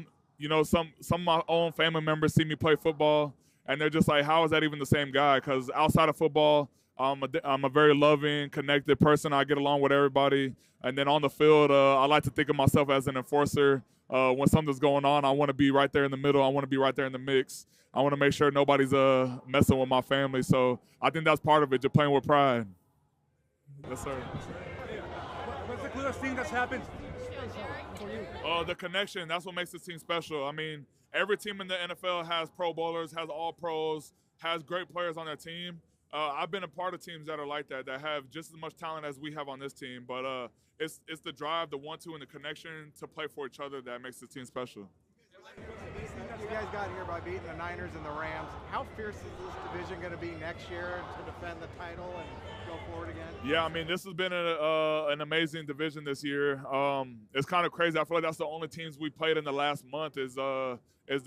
some of my own family members see me play football, and they're just like, how is that even the same guy? Because outside of football, I'm a very loving, connected person. I get along with everybody. And then on the field, I like to think of myself as an enforcer. When something's going on, I want to be right there in the middle. I want to be right there in the mix. I want to make sure nobody's messing with my family. So I think that's part of it, just playing with pride. Yes, sir. What's the clearest thing that's happened? The connection, that's what makes this team special. I mean, every team in the NFL has Pro Bowlers, has all pros, has great players on their team. I've been a part of teams that are like that have just as much talent as we have on this team. But it's the drive, the one-two, and the connection to play for each other that makes this team special. You guys got here by beating the Niners and the Rams. How fierce is this division going to be next year to defend the title and go forward again? Yeah, I mean, this has been an amazing division this year. It's kind of crazy. I feel like that's the only teams we played in the last month is the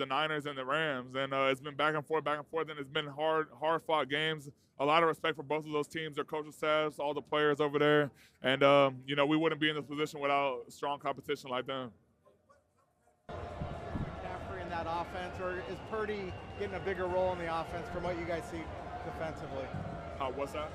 Niners and the Rams. And it's been back and forth, and it's been hard-fought games. A lot of respect for both of those teams, their coaching staffs, all the players over there. And, we wouldn't be in this position without strong competition like them. In that offense, or is Purdy getting a bigger role in the offense from what you guys see? defensively? What's that?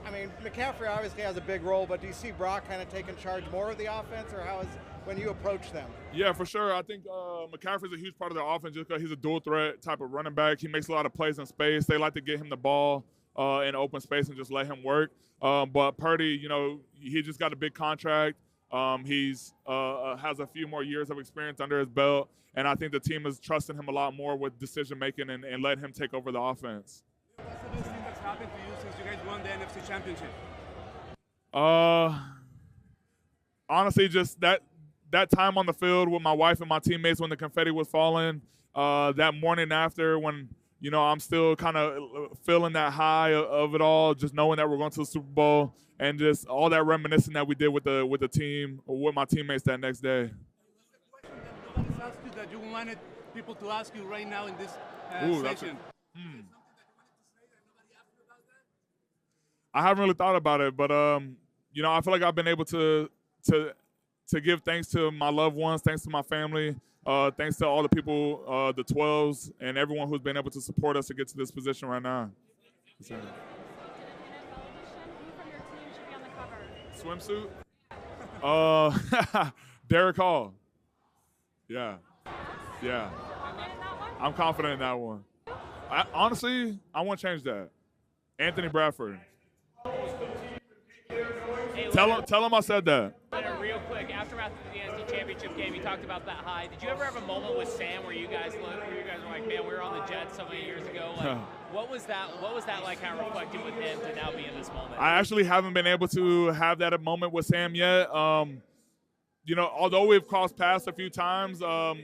I mean, McCaffrey obviously has a big role, but do you see Brock kind of taking charge more of the offense, or how is when you approach them? Yeah, for sure. I think McCaffrey's a huge part of their offense just because he's a dual threat type of running back. He makes a lot of plays in space. They like to get him the ball in open space and just let him work. But Purdy, you know, he just got a big contract. He's has a few more years of experience under his belt, and I think the team is trusting him a lot more with decision making and let him take over the offense. What's the best thing that's happened to you since you guys won the NFC Championship? Honestly, just that time on the field with my wife and my teammates when the confetti was falling. That morning after, when you know I'm still kind of feeling that high of it all, just knowing that we're going to the Super Bowl, and just all that reminiscing that we did with the team or with my teammates that next day. Nobody's asked you that you wanted people to ask you right now in this session. I haven't really thought about it, but you know, I feel like I've been able to give thanks to my loved ones, thanks to my family, thanks to all the people, the 12s, and everyone who's been able to support us to get to this position right now. Swimsuit? Derek Hall. Yeah. I'm confident in that one. Honestly, I won't change that. Anthony Bradford. Hey, tell him I said that. Leonard, real quick, after the NFC Championship game, you talked about that high. Did you ever have a moment with Sam where you guys were like, man, we were on the Jets so many years ago? Like, what was that like, kind of reflecting with him to now be in this moment? I actually haven't been able to have that moment with Sam yet. You know, although we've crossed paths a few times,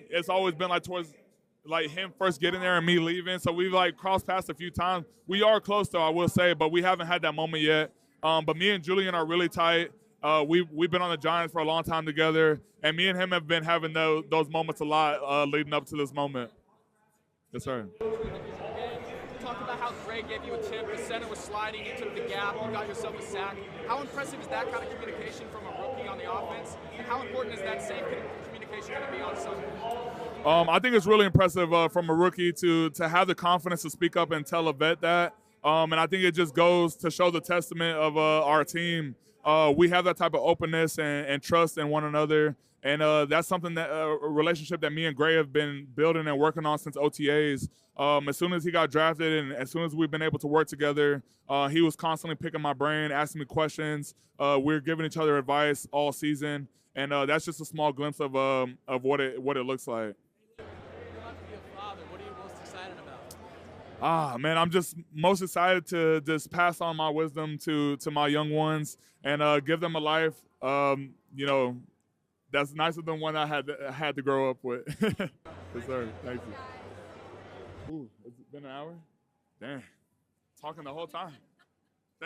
it's always been like towards like him first getting there and me leaving. So we've like crossed paths a few times. We are close though, I will say, but we haven't had that moment yet. But me and Julian are really tight. We've been on the Giants for a long time together, and me and him have been having those moments a lot leading up to this moment. Yes, sir. Talk about how Greg gave you a tip. The center was sliding. You took the gap. You got yourself a sack. How impressive is that kind of communication from a rookie on the offense? And how important is that same communication going to be on Sunday? I think it's really impressive from a rookie to have the confidence to speak up and tell a vet that. And I think it just goes to show the testament of our team. We have that type of openness and trust in one another. And that's something that a relationship that me and Gray have been building and working on since OTAs. As soon as he got drafted and as soon as we've been able to work together, he was constantly picking my brain, asking me questions. We're giving each other advice all season. And that's just a small glimpse of what it looks like. Man, I'm just most excited to just pass on my wisdom to my young ones and give them a life, you know, that's nicer than one I had to grow up with. Yes, sir. Thank you. Ooh, has it been an hour? Damn. Talking the whole time.